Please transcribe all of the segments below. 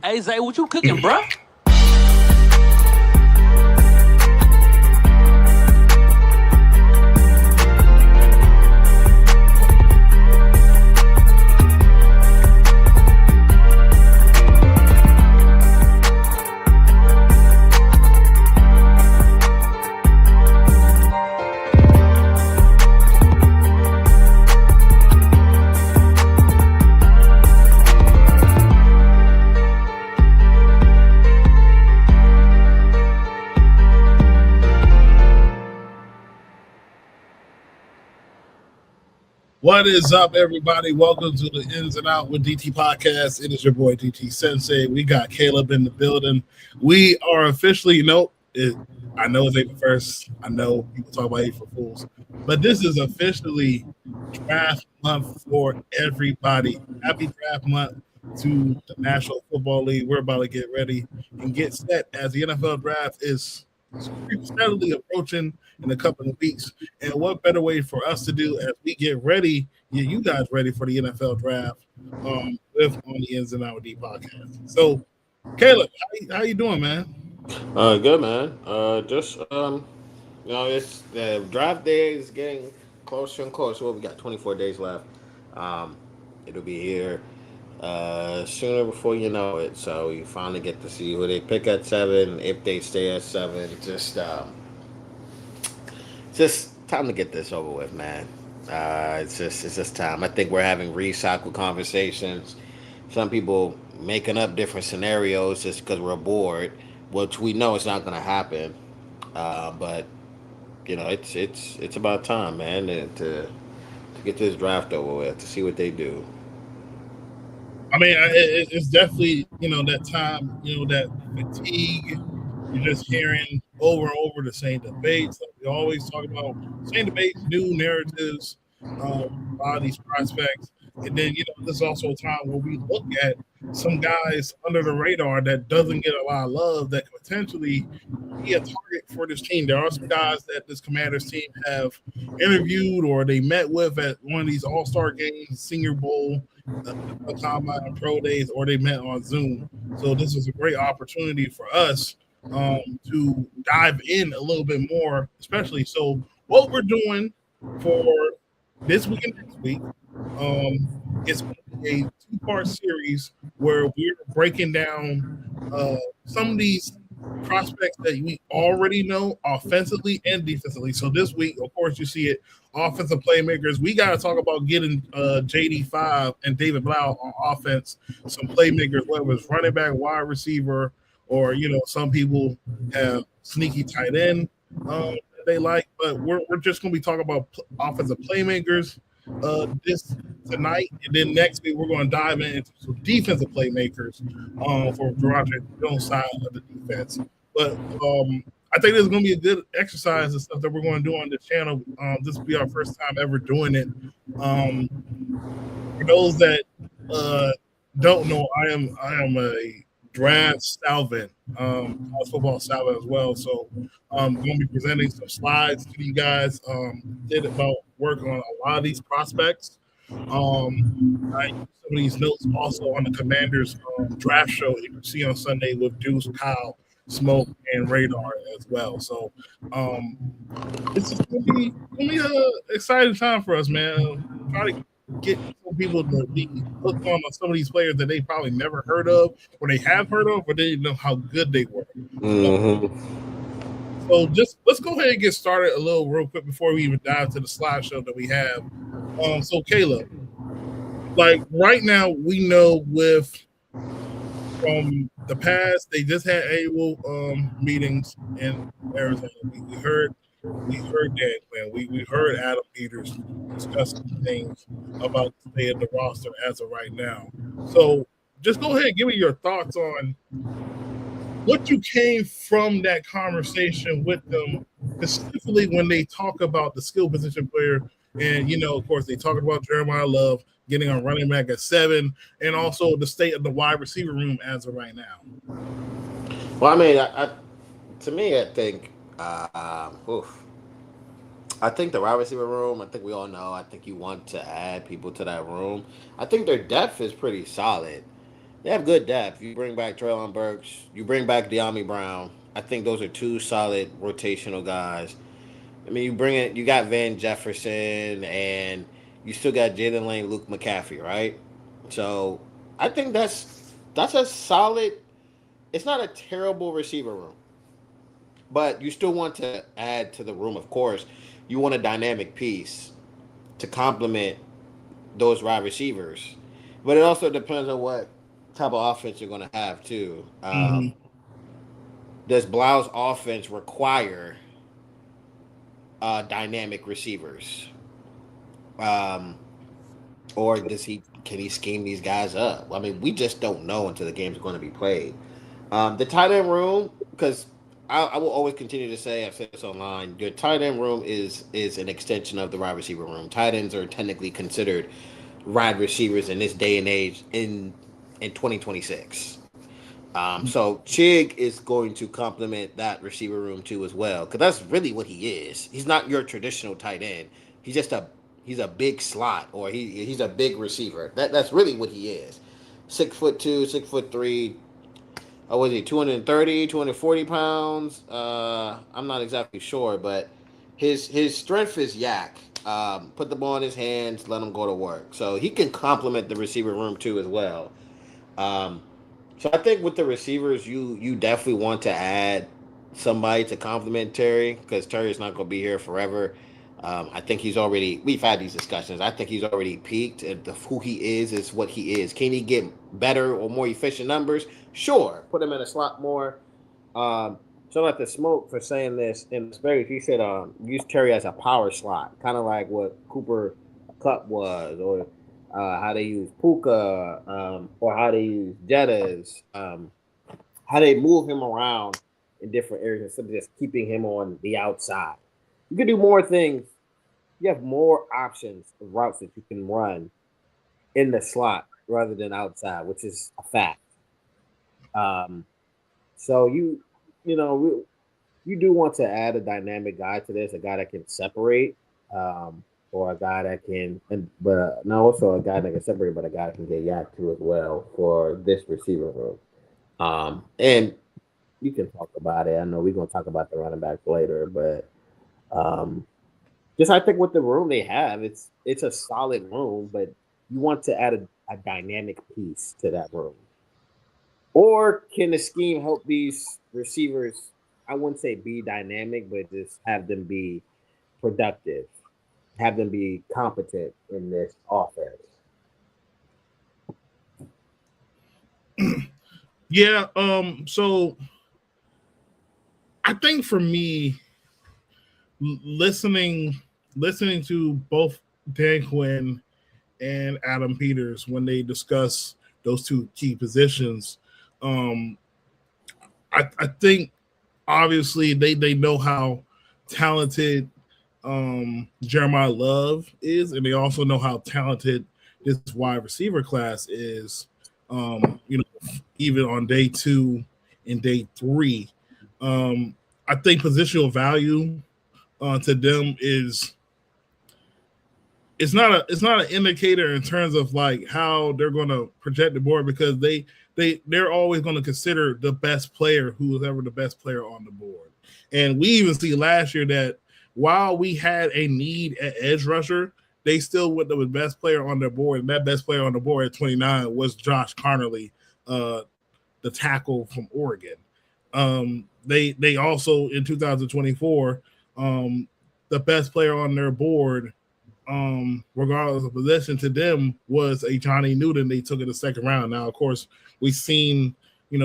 Hey Zay, what you cooking, bruh? What is up, everybody? Welcome to the Ins and Out with DT podcast. It is your boy DT Sensei. We got Caleb in the building. We are officially, I know it's April 1st. I know people talk about April Fools, but this is officially draft month for everybody. Happy draft month to the National Football League. We're about to get ready and get set as the NFL draft is steadily approaching in a couple of weeks. And what better way for us to do as we get ready, get you guys ready for the NFL draft with on the Ins and Out D podcast. So, Caleb, how you doing, man? Good man. It's the draft day is getting closer and closer. Well, we got 24 days left. Um, it'll be here sooner before you know it. So you finally get to see who they pick at 7, if they stay at 7. Just time to get this over with, man. It's just time. I think we're having recycled conversations. Some people making up different scenarios just because we're bored, which we know it's not going to happen. But it's about time, man, to get this draft over with, to see what they do. I mean, it's definitely that time, that fatigue. You're just hearing over and over the same debates. Like we always talk about same debates, new narratives, a lot of these prospects. And then, this is also a time where we look at some guys under the radar that doesn't get a lot of love that could potentially be a target for this team. There are some guys that this Commanders team have interviewed or they met with at one of these All-Star games, Senior Bowl, Combine Pro Days, or they met on Zoom. So this is a great opportunity for us to dive in a little bit more, especially. So what we're doing for this week and next week is a two-part series where we're breaking down some of these prospects that we already know offensively and defensively. So this week, of course, you see it, offensive playmakers. We got to talk about getting JD5 and David Blau on offense, some playmakers, whether it's running back, wide receiver, or some people have sneaky tight end that they like. But we're just going to be talking about offensive playmakers this tonight, and then next week we're going to dive into some defensive playmakers for Gerard Jones' side of the defense. But I think this is going to be a good exercise and stuff that we're going to do on this channel. This will be our first time ever doing it. For those that don't know, I am a draft salvant, college football salvant as well. So I'm going to be presenting some slides to you guys. Did about work on a lot of these prospects. I use some of these notes also on the Commanders draft show you can see on Sunday with Deuce, Kyle, Smoke, and Radar as well. So it's just going to be an exciting time for us, man. Try to get some people to be hooked on some of these players that they probably never heard of, or they have heard of, but they didn't know how good they were. So just let's go ahead and get started a little real quick before we even dive to the slideshow that we have. So Caleb, like right now, we know from the past, they just had annual meetings in Arizona. We heard Dan Quinn. We heard Adam Peters discussing things about the state of the roster as of right now. So just go ahead and give me your thoughts on what you came from that conversation with them, specifically when they talk about the skill position player. And, of course, they talk about Jeremiah Love getting a running back at 7, and also the state of the wide receiver room as of right now. Well, I mean, to me, I think, I think the wide receiver room, I think we all know, I think you want to add people to that room. I think their depth is pretty solid. They have good depth. You bring back Traylon Burks, you bring back De'Ami Brown. I think those are two solid rotational guys. I mean, you bring it. You got Van Jefferson, and you still got Jalen Lane, Luke McCaffrey, right? So I think that's a solid. It's not a terrible receiver room, but you still want to add to the room. Of course, you want a dynamic piece to complement those wide receivers, but it also depends on what type of offense you're going to have too. Mm-hmm. Does Blau's offense require dynamic receivers? Um, or does he can he scheme these guys up? I mean, we just don't know until the game's going to be played. The tight end room, because I will always continue to say, I've said this online, the tight end room is an extension of the wide receiver room. Tight ends are technically considered wide receivers in this day and age in 2026. So Chig is going to complement that receiver room too as well, because that's really what he is. He's not your traditional tight end. He's just he's a big slot, or he's a big receiver. That's really what he is. 6'2", 6'3". Was he 230, 240 pounds? I'm not exactly sure, but his strength is yak. Put the ball in his hands, let him go to work. So he can complement the receiver room too as well. Um, so I think with the receivers, you definitely want to add somebody to complement Terry, because Terry's not going to be here forever. I think he's already. We've had these discussions. I think he's already peaked. And who he is what he is. Can he get better or more efficient numbers? Sure. Put him in a slot more. Um, so not to smoke for saying this in the space. He said use Terry as a power slot, kind of like what Cooper Cup was, or how they use Puka, or how they use Jettas, how they move him around in different areas instead of just keeping him on the outside. You can do more things. You have more options of routes that you can run in the slot rather than outside, which is a fact. Um, so you know, you do want to add a dynamic guy to this, a guy that can separate, or a guy that can, and but not also a guy that can separate, but a guy that can get yak to as well for this receiver room. And you can talk about it. I know we're gonna talk about the running backs later, but um, just I think with the room they have, it's a solid room, but you want to add a dynamic piece to that room. Or can the scheme help these receivers? I wouldn't say be dynamic, but just have them be productive, have them be competent in this offense. Yeah. So I think for me, listening to both Dan Quinn and Adam Peters when they discuss those two key positions, um, I think obviously they know how talented Jeremiah Love is, and they also know how talented this wide receiver class is. Even on day two and day three, um, I think positional value to them is it's not an indicator in terms of like how they're going to project the board, because they're always going to consider the best player who is ever the best player on the board. And we even see last year that while we had a need at edge rusher, they still went with the best player on their board, and that best player on the board at 29 was Josh Carnerly, uh, the tackle from Oregon. They also in 2024, the best player on their board, regardless of possession, to them was a Johnny Newton. They took it the second round. Now, of course, we've seen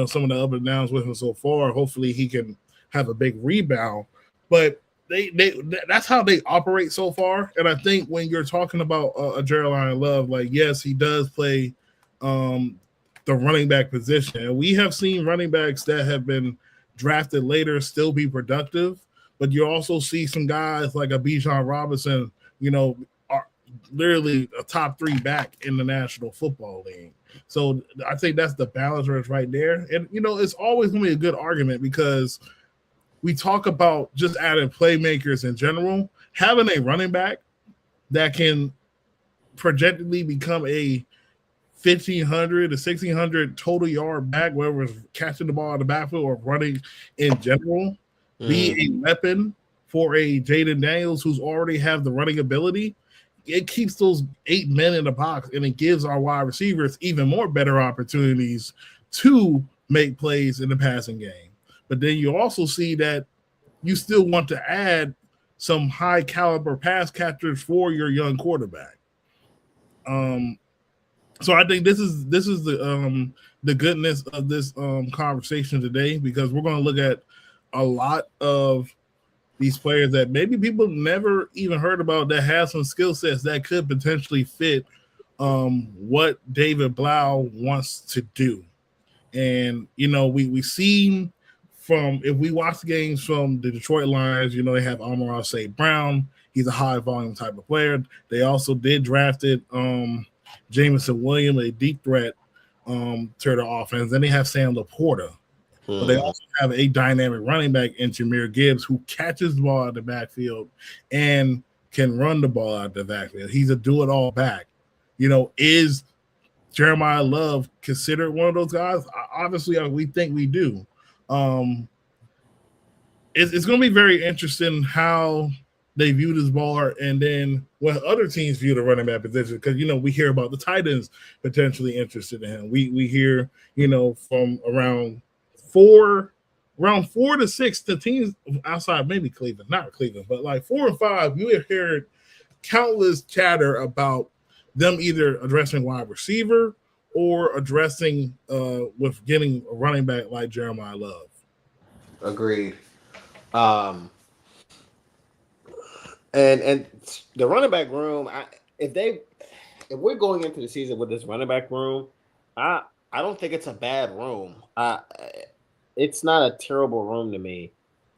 some of the up and downs with him so far. Hopefully, he can have a big rebound. But they that's how they operate so far. And I think when you're talking about a Jeremiah Love, like yes, he does play um, the running back position, and we have seen running backs that have been drafted later still be productive. But you also see some guys like a Bijan Robinson, are literally a top three back in the National Football League. So I think that's the balance right there. And it's always going to be a good argument because we talk about just adding playmakers in general. Having a running back that can projectedly become a 1,500 to 1,600 total yard back, whether it's catching the ball in the backfield or running in general, be Mm, a weapon for a Jayden Daniels who's already have the running ability. It keeps those 8 men in the box, and it gives our wide receivers even more better opportunities to make plays in the passing game. But then you also see that you still want to add some high caliber pass catchers for your young quarterback. Um, so I think this is the goodness of this conversation today, because we're going to look at a lot of these players that maybe people never even heard about that have some skill sets that could potentially fit what David Blau wants to do. And we seen from, if we watch the games from the Detroit Lions, they have Amon St. Brown. He's a high volume type of player. They also did drafted Jameson Williams, a deep threat to the offense. Then they have Sam Laporta, but they mhm. also have a dynamic running back in Jameer Gibbs who catches the ball out of the backfield and can run the ball out of the backfield. He's a do it all back. Is Jeremiah Love considered one of those guys? Obviously, we think we do. Um, it's going to be very interesting how they view this ball, and then what other teams view the running back position. Because we hear about the tight ends potentially interested in him. We hear from around 4 to 6 the teams outside, maybe Cleveland, not Cleveland, but like 4 and 5. You have heard countless chatter about them either addressing wide receiver or addressing with getting a running back like Jeremiah Love. Agreed. Um, and the running back room, if we're going into the season with this running back room, I don't think it's a bad room. It's not a terrible room to me.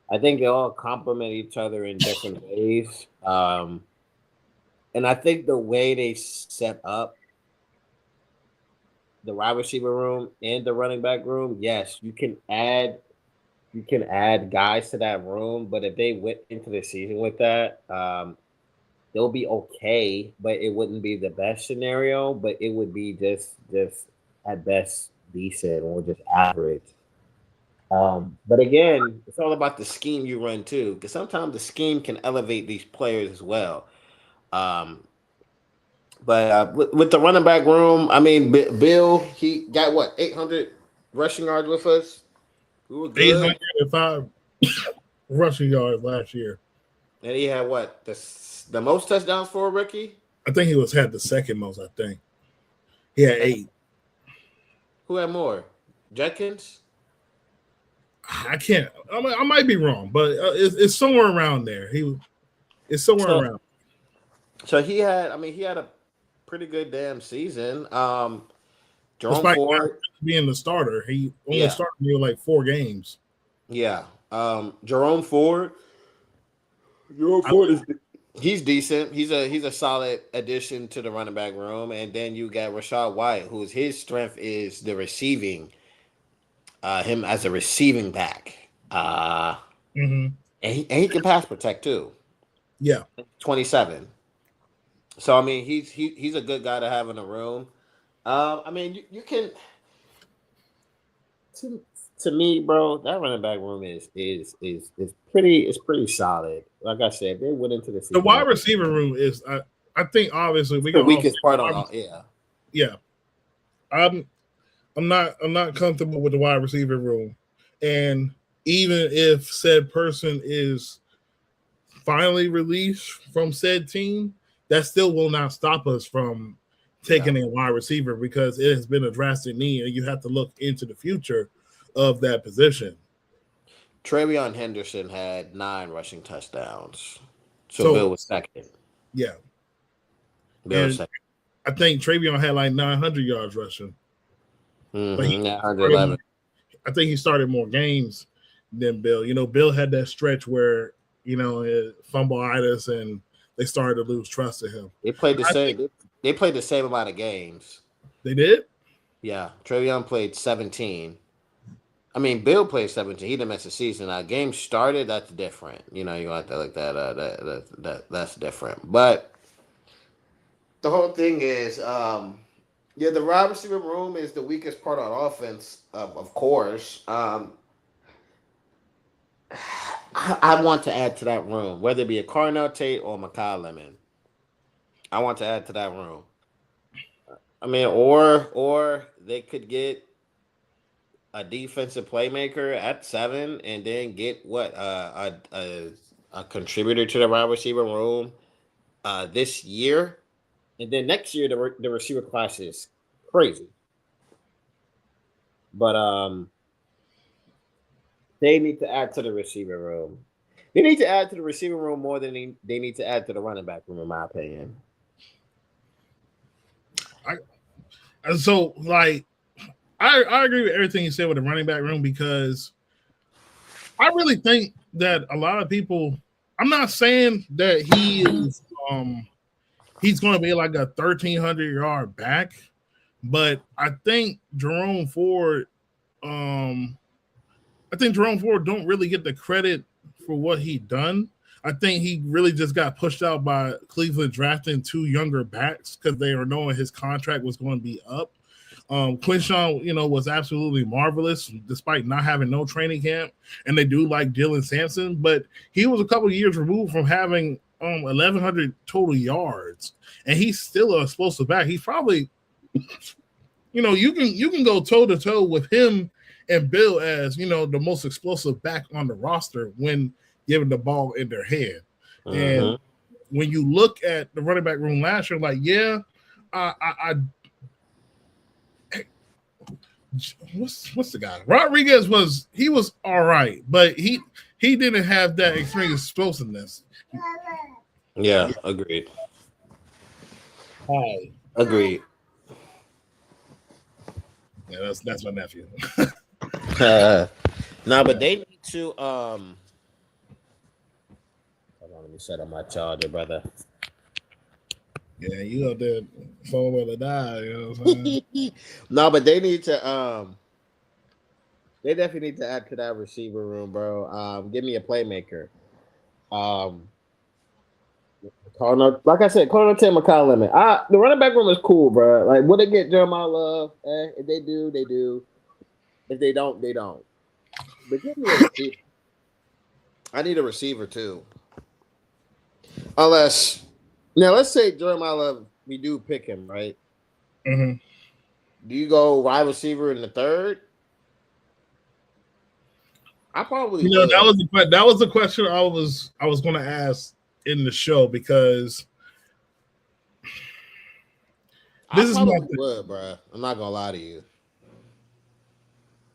I think they all complement each other in different ways. And I think the way they set up the wide receiver room and the running back room, yes, you can add guys to that room, but if they went into the season with that, they'll be okay, but it wouldn't be the best scenario, but it would be just at best decent or just average. But again, it's all about the scheme you run too, because sometimes the scheme can elevate these players as well. Um, but with the running back room, I mean, Bill, he got what 800 rushing yards with us. We were good, 805 rushing yards last year. and he had what the most touchdowns for a rookie. I think he was had the second most. I think he had And 8. who had more? Jenkins. I can't. I might be wrong, but it's somewhere around there. It's somewhere So around. so he had. I mean, he had a pretty good damn season. Jerome Despite not Ford. being the starter, he only Yeah, started like 4 games. yeah. Jerome Ford. Jerome I, Ford is he's decent. He's a solid addition to the running back room. And then you got Rashad White, whose his strength is the receiving. Him as a receiving back. mhm. And he can pass protect too. Yeah, 27. So I mean, he's a good guy to have in the room. I mean, you can to, to me, bro, that running back room is pretty solid. Like I said, they went into the the season wide with receiver room is. I think obviously we the can all say weakest part on wide all. Yeah, yeah. I'm I'm not comfortable with the wide receiver room, and even if said person is finally released from said team, that still will not stop us from yeah. taking a wide receiver, because it has been a drastic need, and you have to look into the future of that position. Travion Henderson had 9 rushing touchdowns. So So Bill was second. yeah, Bill was and second. I think Travion had like 900 yards rushing, but he Mm-hmm. started 111. I think he started more games than Bill. Bill had that stretch where fumbleitis, and they started to lose trust in him. They played the I think same. They played the same amount of games. they did. Yeah, Travion played 17. I mean, Bill played 17. He didn't miss a season. Now, game started. That's different. You have to like that. That's different. But the whole thing is, Yeah, the wide receiver room is the weakest part on offense, of course. I want to add to that room, whether it be a Carnell Tate or Makai Lemon. I want to add to that room. I mean, or they could get a defensive playmaker at 7, and then get what a contributor to the wide receiver room this year, and then next year the receiver class is crazy. But they need to add to the receiver room. They need to add to the receiver room more than they need to add to the running back room, in my opinion. And so, like, I agree with everything you said with the running back room because I really think that a lot of people. I'm not saying that um he's going to be like a 1,300-yard back, but um I think Jerome Ford don't really get the credit for what he done. I think he really just got pushed out by Cleveland drafting two younger backs because they were knowing his contract was going to be up. Quinshawn, was absolutely marvelous despite not having no training camp, and they do like Dylan Sampson, but he was a couple of years removed from having 1,100 total yards, and he's still a explosive back. He's probably, you can go toe to toe with him and Bill as the most explosive back on the roster when given the ball in their hand. And Mm-hmm. when you look at the running back room last year, like, yeah, I what's the guy? Rodriguez was all right, but he didn't have that extreme explosiveness. Yeah, agreed. Hi. Agreed. Yeah, that's my nephew. No, but they need to. Hold on, let me set up my charger, brother. Yeah, you out there phone with a die, you know what I'm saying? No, but they need to. They definitely need to add to that receiver room, bro. Give me a playmaker. Um, like I said, Corner Tim McCollum. The running back room is cool, bro. Like, would they get Jeremiah Love? If they do, they do. If they don't, they don't. But give me a receiver. I need a receiver too. Unless now, let's say Jeremiah Love, we do pick him, right? Mm-hmm. Do you go wide receiver in the third? I probably That would. was the question I was going to ask in the show because I this is my probably thing. would, bro. I'm not gonna lie to you.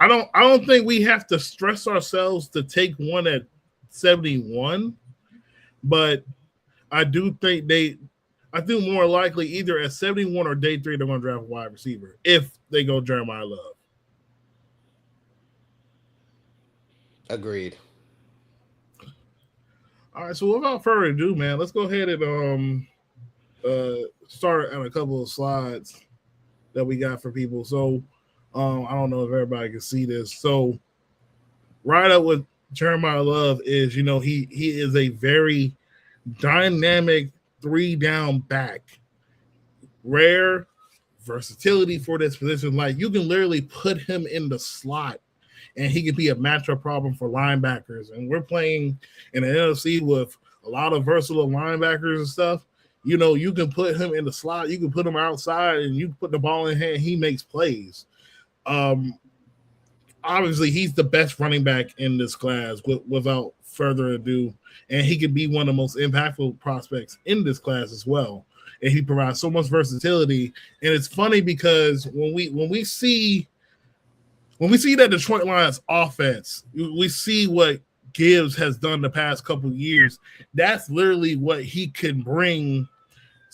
I don't think we have to stress ourselves to take one at 71, but I do think I think more likely either at 71 or day 3 they're going to draft a wide receiver if they go Jeremiah Love. Agreed. All right, so without further ado, man, let's go ahead and start on a couple of slides that we got for people. So I don't know if everybody can see this. So right up with Jeremiah Love is, he is a very dynamic 3 down back. Rare versatility for this position. Like, you can literally put him in the slot and he could be a matchup problem for linebackers. And we're playing in an NFC with a lot of versatile linebackers and stuff. You can put him in the slot, you can put him outside, and you can put the ball in hand. He makes plays. Um, Obviously, he's the best running back in this class without further ado, and he could be one of the most impactful prospects in this class as well. And he provides so much versatility. And it's funny because when we see that Detroit Lions offense, we see what Gibbs has done the past couple of years. That's literally what he can bring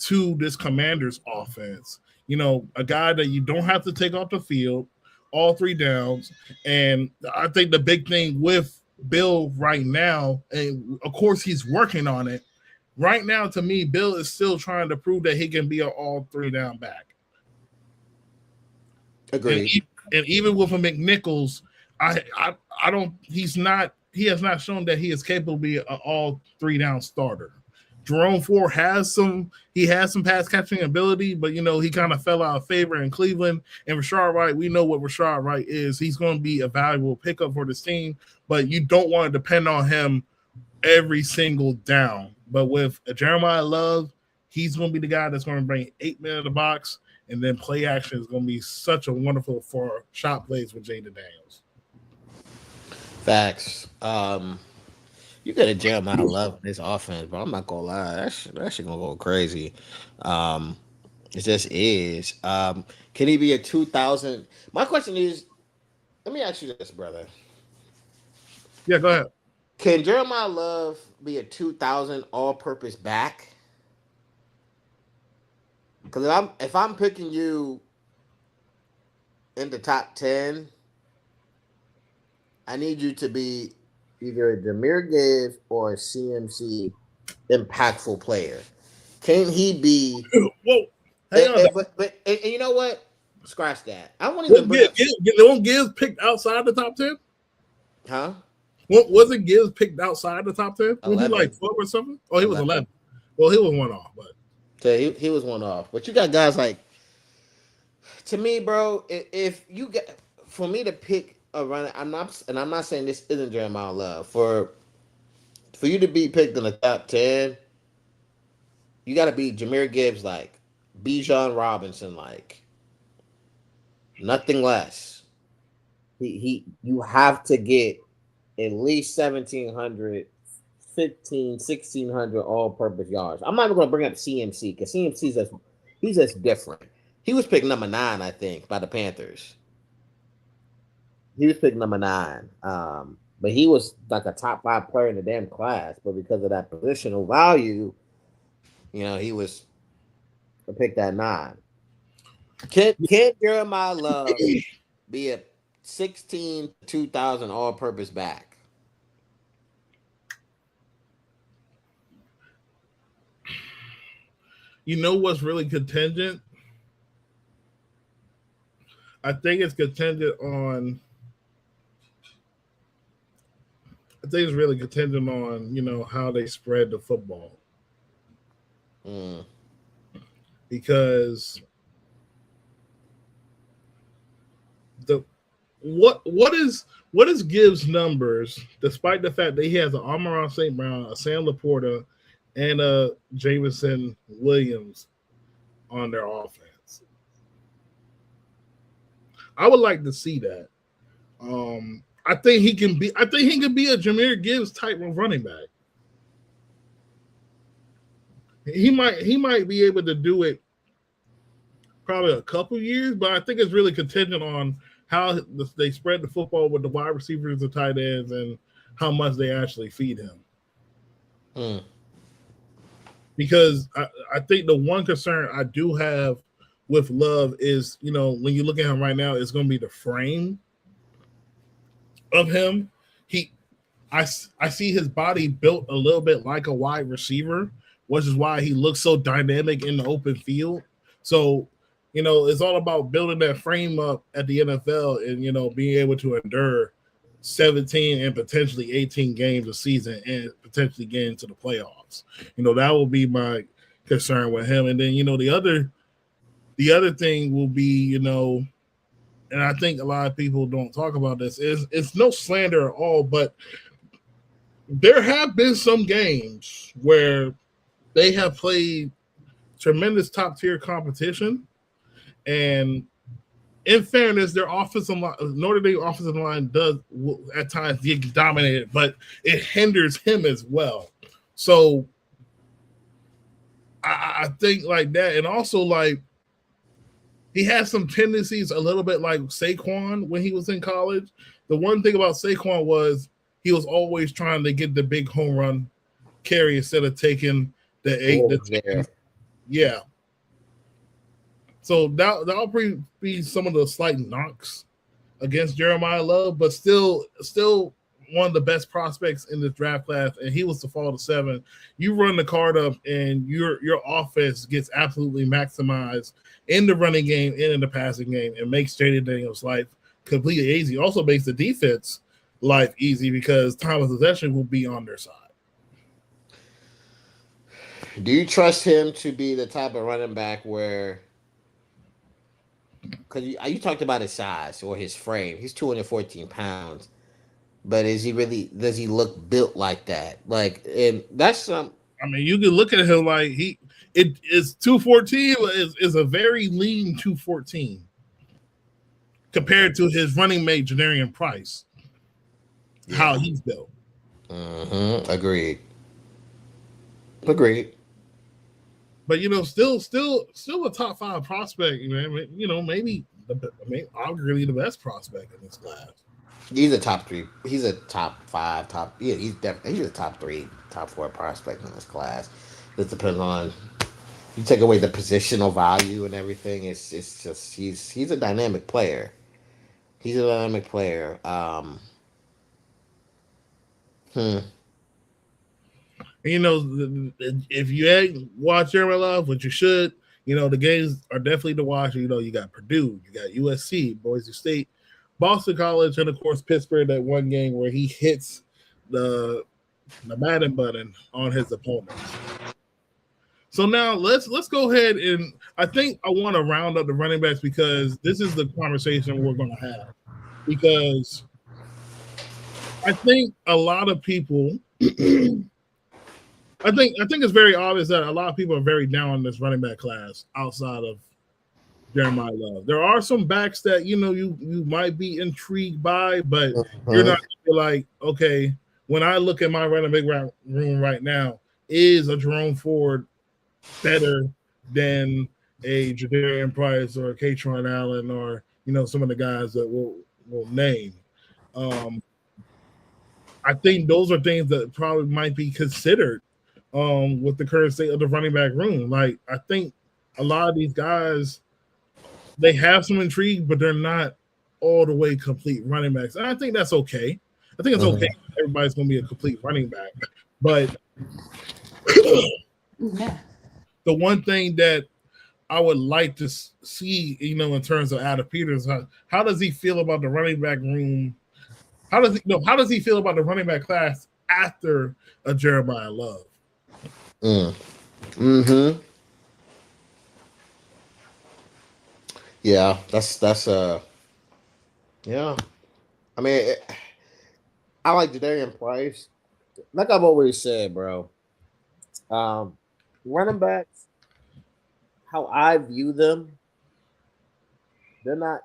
to this Commanders offense. A guy that you don't have to take off the field, all 3 downs. And I think the big thing with Bill right now, and of course he's working on it. Right now, to me, Bill is still trying to prove that he can be an all 3 down back. And Agreed. and even with a McNichols, I don't. He has not shown that he is capable of being an all 3 down starter. Jerome Ford has some pass catching ability, but he kind of fell out of favor in Cleveland. And Rashard Wright, we know what Rashard Wright is. He's going to be a valuable pickup for this team, but you don't want to depend on him every single down. But with Jeremiah Love, he's going to be the guy that's going to bring 8 men in the box, and then play action is going to be such a wonderful for shot plays with Jayden Daniels. Facts. You got a Jeremiah Love in this offense, but I'm not gonna lie, that shit gonna go crazy. Um, it just is. Can he be a 2,000? My question is, let me ask you this, brother. Yeah, go ahead. Can Jeremiah Love be a 2,000 all-purpose back? Because if I'm picking you in the top 10, I need you to be either a Jameer Gibbs or a CMC impactful player. Can he be? Whoa, hang on. And you know what? Scratch that. I won't even What bring up. Gibbs picked outside the top 10? Huh? What wasn't Gibbs picked outside the top 10? Was he 11. like 12 or something? Oh, he was 11. 11. Well, he was one off, but So he was one off. But you got guys like, to me, bro. If you get for me to pick a runner, I'm not saying this isn't Jeremiah Love. For you to be picked in the top 10, you got to be Jameer Gibbs, like Bijan Robinson, like nothing less. You have to get at least 1,700, 15, 1,600 all-purpose yards. I'm not even going to bring up CMC because he's just different. He was picked number 9, I think, by the Panthers. He was picked number 9. But he was like a top 5 player in the damn class. But because of that positional value, he was picked at 9. Can Jeremiah Love be a 16 2,000 all-purpose back? you know what's really contingent? I think it's contingent on. I think it's really contingent on how they spread the football, Mm. because the what is Gibbs' numbers, despite the fact that he has an Amon St. Brown, a Sam Laporta, and a Jameson Williams on their offense. I would like to see that. I think he can be. I think he can be a Jameer Gibbs type of running back. He might be able to do it probably a couple years, but I think it's really contingent on how they spread the football with the wide receivers, the tight ends, and how much they actually feed him. Mm. Because I think the one concern I do have with Love is, when you look at him right now, it's going to be the frame of him. I see his body built a little bit like a wide receiver, which is why he looks so dynamic in the open field. So, it's all about building that frame up at the NFL and, being able to endure 17 and potentially 18 games a season and potentially get into the playoffs. That will be my concern with him. And then, the other thing will be, and I think a lot of people don't talk about this, is it's no slander at all, but there have been some games where they have played tremendous top tier competition, and in fairness, their offensive line, Notre Dame offensive line does at times get dominated, but it hinders him as well. So I think like that, and also like he has some tendencies a little bit like Saquon when he was in college. The one thing about Saquon was he was always trying to get the big home run carry instead of taking the 8. Yeah. So that'll be some of the slight knocks against Jeremiah Love, but still one of the best prospects in this draft class, and he was to fall to 7. You run the card up, and your offense gets absolutely maximized in the running game and in the passing game, and makes Jayden Daniels' life completely easy. Also makes the defense life easy because time of possession will be on their side. Do you trust him to be the type of running back where? Because you talked about his size or his frame. He's 214 pounds, but is he really? Does he look built like that? Like, and that's some. I mean, you can look at him like it is 214 is a very lean 214 compared to his running mate Janarian Price, how Yeah. he's built. Agreed. Agreed. But still a top five prospect. Maybe arguably the best prospect in this class. He's a top three. He's a top five, top. Yeah, he's definitely he's a top three, top four prospect in this class. It depends on you take away the positional value and everything. It's just he's a dynamic player. He's a dynamic player. Hmm. If you ain't watch Jeremy Love, which you should, the games are definitely to watch. You got Purdue, you got USC, Boise State, Boston College, and of course Pittsburgh. That one game where he hits the the Madden button on his opponents. So now let's go ahead and I think I want to round up the running backs because this is the conversation we're going to have. Because I think a lot of people I think it's very obvious that a lot of people are very down on this running back class outside of Jeremiah Love. There are some backs that you might be intrigued by, but you're Mhm. not like, okay, when I look at my running back room right now, is a Jerome Ford better than a Jadarian Price or a Katron Allen or some of the guys that we'll name. Um, I think those are things that probably might be considered with the current state of the running back room. Like I think a lot of these guys they have some intrigue, but they're not all the way complete running backs. And I think that's okay. I think it's okay. Mhm. Everybody's going to be a complete running back, but Yeah. the one thing that I would like to see, in terms of Adam Peters, how does he feel about the running back room? How does he no? How does he feel about the running back class after a Jeremiah Love? Mm. Mhm. Yeah, that's yeah. I mean, I like Jadarian Price. Like I've always said, bro. Um, Running backs, how I view them, they're not.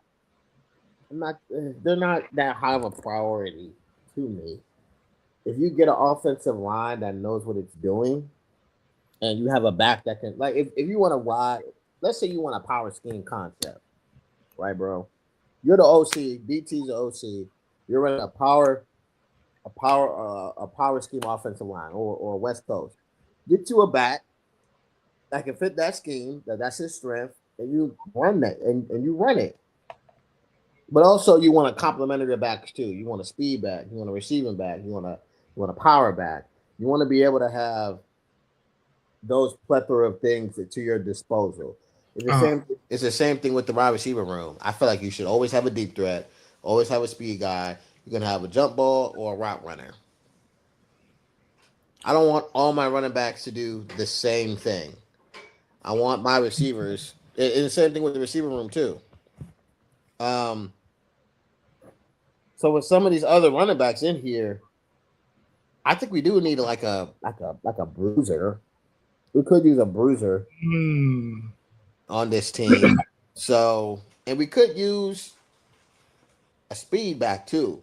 I'm not. They're not that high of a priority to me. If you get an offensive line that knows what it's doing, and you have a back that can, like, if you want to ride, let's say you want a power scheme concept, right, bro? You're the OC. BT's the OC. You're running a power scheme offensive line or West Coast. Get you a back that can fit that scheme. That's his strength, and you run that and you run it. But also, you want to complement the backs too. You want a speed back. You want a receiving back. You want a power back. You want to be able to have those plethora of things to your disposal. It's the Uh, same. It's the same thing with the wide receiver room. I feel like you should always have a deep threat. Always have a speed guy. You're gonna have a jump ball or a route runner. I don't want all my running backs to do the same thing. I want my receivers, and the same thing with the receiver room too. Um, so with some of these other running backs in here, I think we do need like a bruiser. We could use a bruiser hmm. on this team. So, and we could use a speed back too,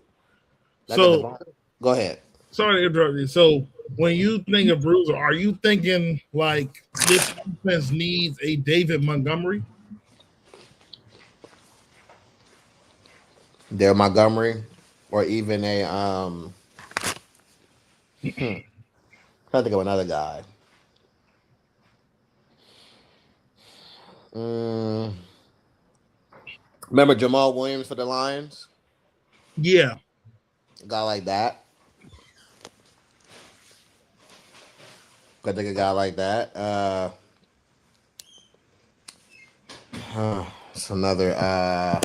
like at the So bottom. Go ahead. sorry to interrupt you. So when you think of Bruiser, are you thinking like this offense needs a David Montgomery? Dale Montgomery, or even a trying to think of another guy. Mm, Remember Jamal Williams for the Lions? Yeah. A guy like that. I think a guy like that. It's another. I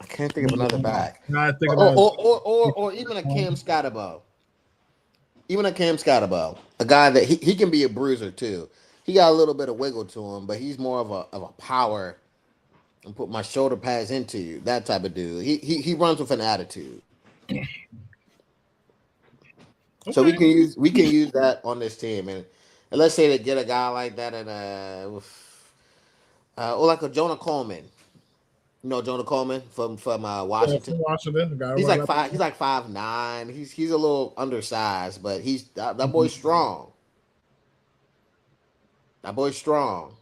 can't think of another back. I think Or about or, or, or, or even a Cam Scotabo. Even a Cam Scottabell, a guy that he can be a bruiser too. He got a little bit of wiggle to him, but he's more of a power and put my shoulder pads into you. That type of dude. He runs with an attitude. So Okay. we can use that on this team, and let's say they get a guy like that, and or like a Jonah Coleman. You know Jonah Coleman from Yeah, Washington. from Washington, the guy He's run like up. five. He's like 5'9". He's a little undersized, but that boy's strong. That boy's strong,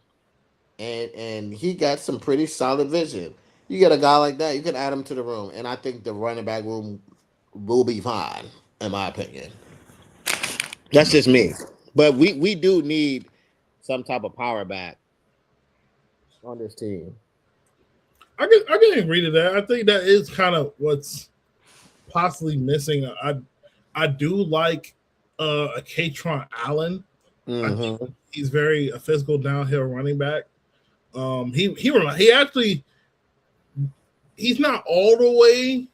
and he got some pretty solid vision. You get a guy like that, you can add him to the room, and I think the running back room will be fine, in my opinion. That's just me. But we do need some type of power back on this team. I can agree to that. I think that is kind of what's possibly missing. I do like a Katron Allen. I think Hmm. he's very a physical downhill running back. He actually he's not all the way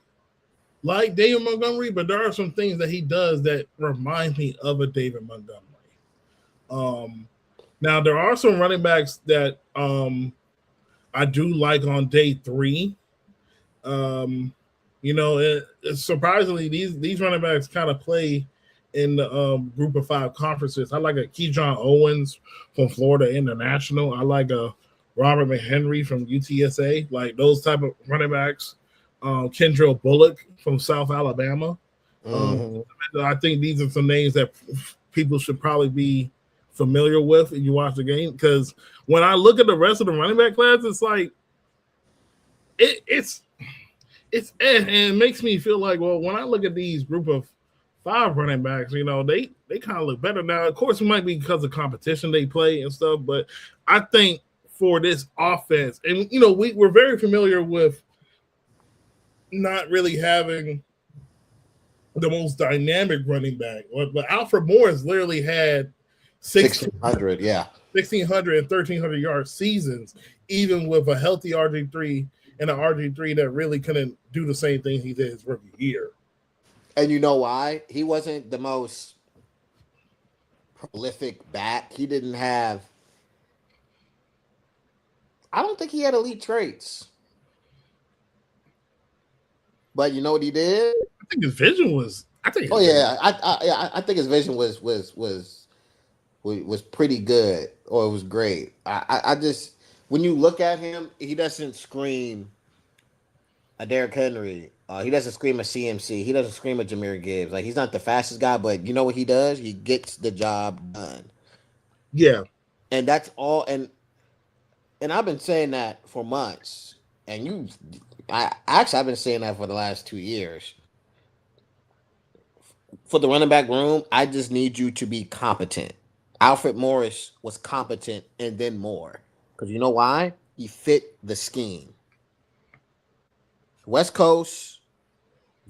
like David Montgomery, but there are some things that he does that remind me of a David Montgomery. Um, Now there are some running backs that I do like on day three. Um, Surprisingly, these running backs kind of play in the group of five conferences. I like a Keyshawn Owens from Florida International. I like a Robert McHenry from UTSA. Like those type of running backs. Kendrell Bullock from South Alabama. Um, Hmm. I think these are some names that people should probably be familiar with if you watch the game. Because when I look at the rest of the running back class, it's like it's and it makes me feel like, well, when I look at these group of five running backs, they kind of look better now. Of course, it might be because of competition they play and stuff, but I think for this offense, and we're very familiar with not really having the most dynamic running back. But Alfred Morris literally had 1600, yeah. 1,600 and 1,300 yard seasons, even with a healthy RG3 and an RG3 that really couldn't do the same thing he did his rookie year. And you know why? He wasn't the most prolific back. He didn't have. I don't think he had elite traits. But you know what he did? I think his vision was. I think Oh his vision. yeah, I think his vision was pretty good, or it was great. I just, when you look at him, he doesn't scream a Derrick Henry. He doesn't scream a CMC. He doesn't scream a Jameer Gibbs. Like, he's not the fastest guy, but you know what he does? He gets the job done, Yeah, and that's all. And I've been saying that for months, and I actually I've been saying that for the last 2 years. For the running back room, I just need you to be competent. Alfred Morris was competent and then more. Because you know why? He fit the scheme. West Coast,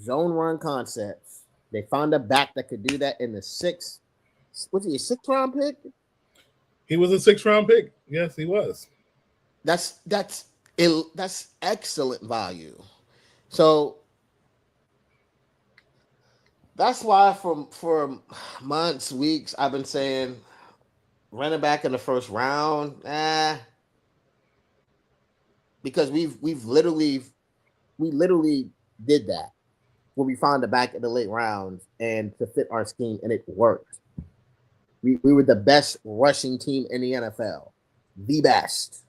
zone run concepts. They found a back that could do that in the sixth. Was he a sixth round pick? he was a 6th round pick. Yes, he was. That's that's excellent value. So that's why for months, weeks, I've been saying running back in the first round, because we literally did that where we found the back in the late rounds and to fit our scheme, and it worked. We were the best rushing team in the NFL, the best.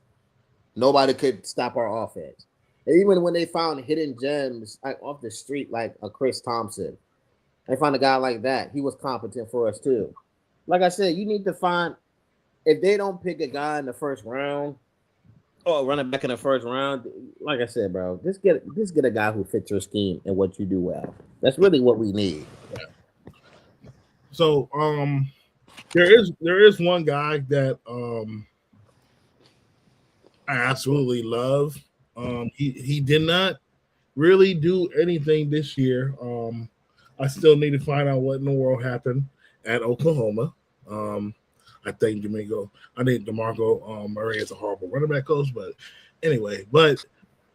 Nobody could stop our offense. And even when they found hidden gems like off the street, like a Chris Thompson, they found a guy like that. He was competent for us too. Like I said, you need to find, if they don't pick a guy in the first round, or running back in the first round, like I said, bro, just get a guy who fits your scheme and what you do well. That's really what we need. So there is one guy that I absolutely love. He did not really do anything this year. I still need to find out what in the world happened at Oklahoma. Um, I think Domingo. I think Demarco Murray is a horrible running back coach, but anyway. But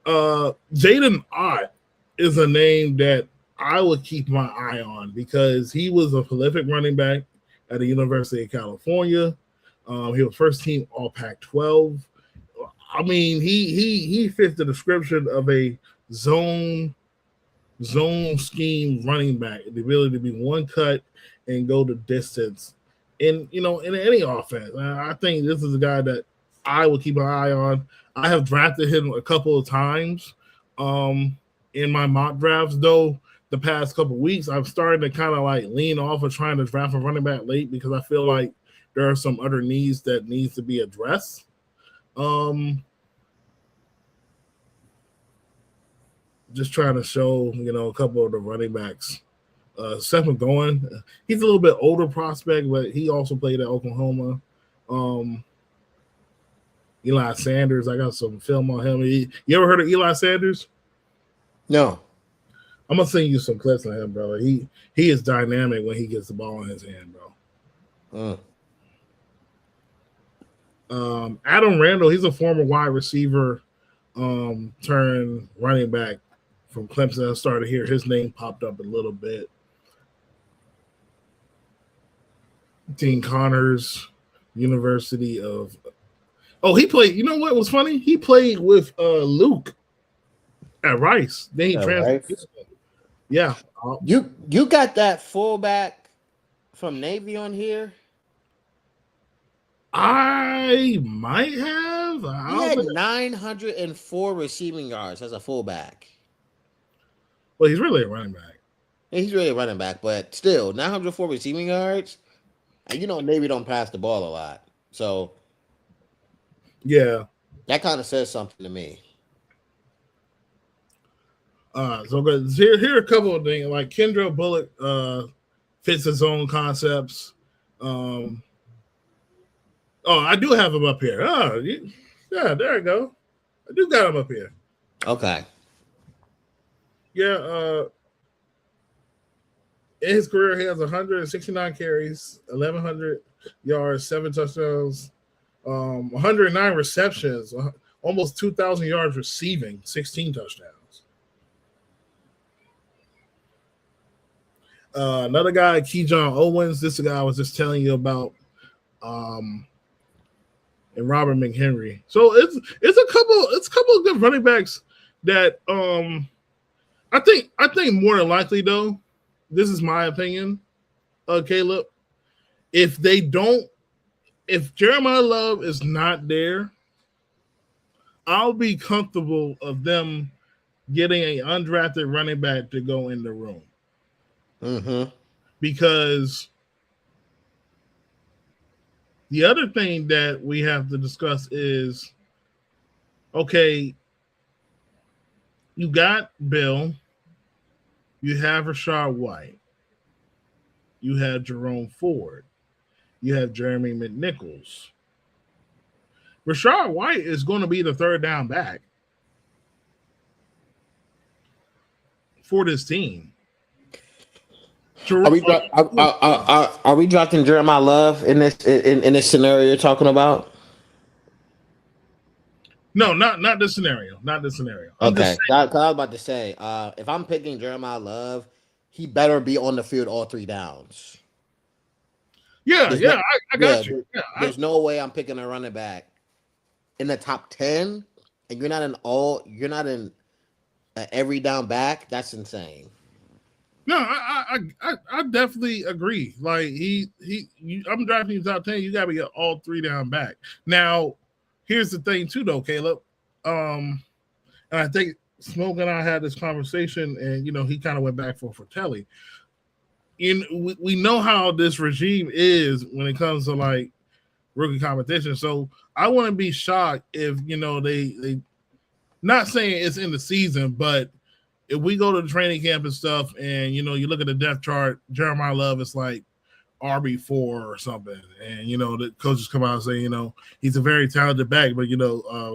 Jaden Ott is a name that I would keep my eye on because he was a prolific running back at the University of California. He was first team All Pac-12. I mean, he fits the description of a zone scheme running back, the ability to be one cut and go the distance. In in any offense, I think this is a guy that I will keep an eye on. I have drafted him a couple of times in my mock drafts, though. The past couple of weeks, I've started to kind of like lean off of trying to draft a running back late because I feel like there are some other needs that needs to be addressed. Um, just trying to show a couple of the running backs. Seth McGowan, he's a little bit older prospect, but he also played at Oklahoma. Um, Eli Sanders, I got some film on him. You ever heard of Eli Sanders? No. I'm gonna send you some clips on him, brother. He is dynamic when he gets the ball in his hand, bro. Adam Randall, he's a former wide receiver, turned running back from Clemson. I started to hear his name popped up a little bit. Dean Connors, University of. Oh, he played. You know what was funny? He played with Luke at Rice. Then he transferred. Right. Yeah. You got that fullback from Navy on here? I might have. He had 904 receiving yards as a fullback. Well, he's really a running back. He's really a running back, but still, 904 receiving yards. And Navy don't pass the ball a lot. So, yeah. That kind of says something to me. So here are a couple of things. Like Kendra Bullock fits his own concepts. I do have him up here. Yeah, there you go. I do got him up here. Okay. Yeah, in his career, he has 169 carries, 1,100 yards, 7 touchdowns, 109 receptions, almost 2,000 yards receiving, 16 touchdowns. Another guy, Keyshawn Owens. This is the guy I was just telling you about, and Robert McHenry. So it's a couple of good running backs that I think more than likely though. This is my opinion, Caleb. If Jeremiah Love is not there, I'll be comfortable of them getting an undrafted running back to go in the room. Mm-hmm. Because the other thing that we have to discuss is, okay, you got Bill, you have Rashad White, you have Jerome Ford, you have Jeremy McNichols. Rashad White is going to be the third down back for this team. Are we drafting Jeremiah Love in this scenario you're talking about? No, not this scenario. Not this scenario. Okay, I was about to say, if I'm picking Jeremiah Love, he better be on the field all 3 downs. Yeah, I got you. Yeah, there's no way I'm picking a running back in the top 10, and you're not in every down back. That's insane. No, I definitely agree. Like I'm drafting you top 10. You got to get all 3 down back. Now, here's the thing too, though, Caleb. And I think Smoke and I had this conversation, and he kind of went back for Telly. We know how this regime is when it comes to like rookie competition. So I wouldn't be shocked if they not saying it's in the season, but if we go to the training camp and stuff, and you look at the depth chart, Jeremiah Love is like RB4 or something, and the coaches come out and say he's a very talented back, but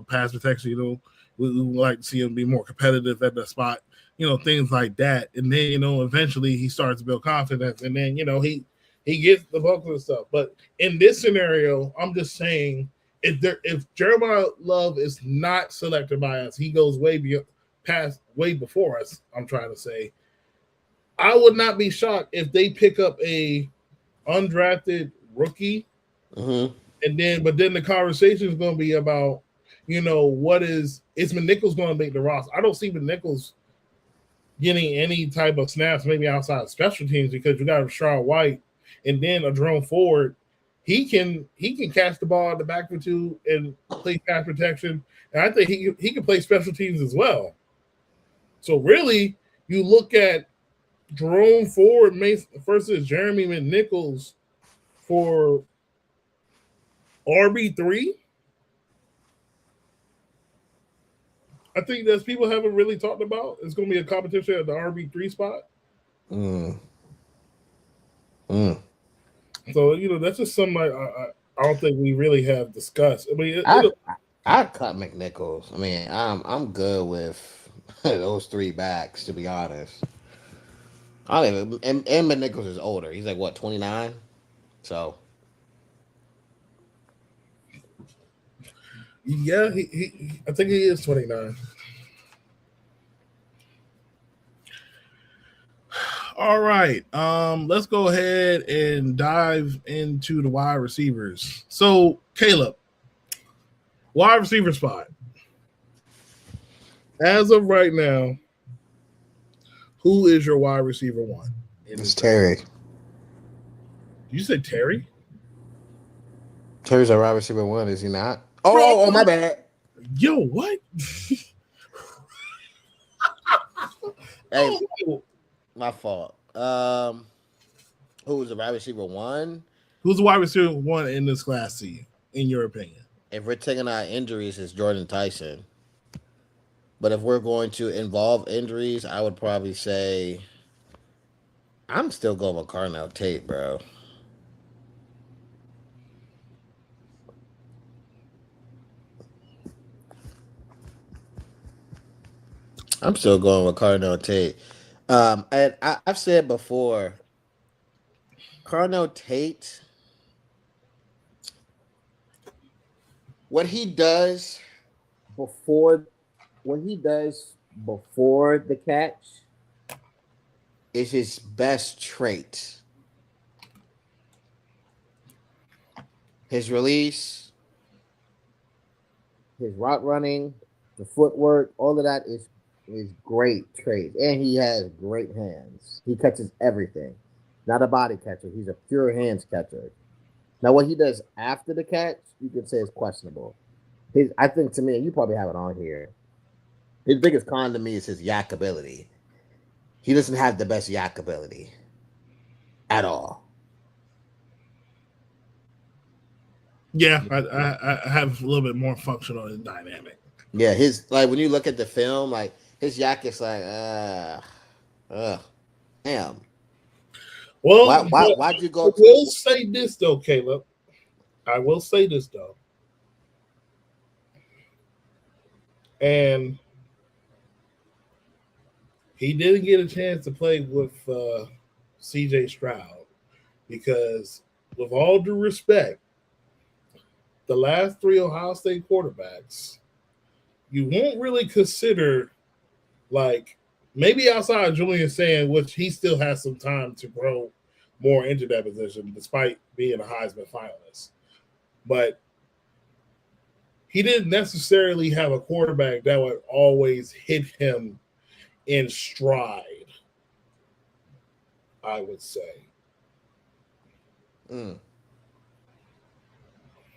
pass protection, we like to see him be more competitive at the spot, things like that, and then eventually he starts to build confidence, and then he gets the bulk of the stuff. But in this scenario, I'm just saying if Jeremiah Love is not selected by us, he goes way before us. I'm trying to say I would not be shocked if they pick up a undrafted rookie, Hmm. and then the conversation is going to be about, what is McNichols going to make the roster? I don't see McNichols getting any type of snaps, maybe outside of special teams, because you got Rashard White and then a drone forward. He can catch the ball in the back for two and play pass protection, and I think he can play special teams as well. So really, you look at Jerome Ford versus Jeremy McNichols for RB3. I think that people haven't really talked about. It's going to be a competition at the RB3 spot. Mm. Mm. So that's just something I don't think we really have discussed. I mean, I it'll. I cut McNichols. I mean, I'm good with those three backs. To be honest, I don't even. And McNichols is older. He's like what 29. So Yeah, I think he is 29. All right. Let's go ahead and dive into the wide receivers. So, Caleb, wide receiver spot. As of right now, who is your wide receiver one in it's this draft? Terry. Did you say Terry? Terry's a wide receiver one, is he not? Bro, Oh, my bad. yo, what? Hey, Oh, my fault. Who was the wide receiver one? who's the wide receiver one in this class to you, in your opinion? If we're taking out injuries, it's Jordan Tyson. But if we're going to involve injuries, I would probably say I'm still going with Carnell Tate, bro. I'm still going with Carnell Tate. And I've said before, Carnell Tate, what he does before, what he does before the catch is his best trait. His release, his route running, the footwork, all of that is great traits, and he has great hands. He catches everything. Not a body catcher. He's a pure hands catcher. Now, what he does after the catch, you could say is questionable. I think to me, you probably have it on here. His biggest con to me is his yak ability. He doesn't have the best yak ability at all. Yeah, I have a little bit more functional and dynamic. Yeah, his like when you look at the film, like his yak is like, damn. Well, but Why'd you I go to? will say this though, Caleb. I will say this though, and he didn't get a chance to play with C.J. Stroud because, with all due respect, the last three Ohio State quarterbacks, you won't really consider, like, maybe outside of Julian saying, which he still has some time to grow more into that position, despite being a Heisman finalist. But he didn't necessarily have a quarterback that would always hit him in stride, I would say. Mm,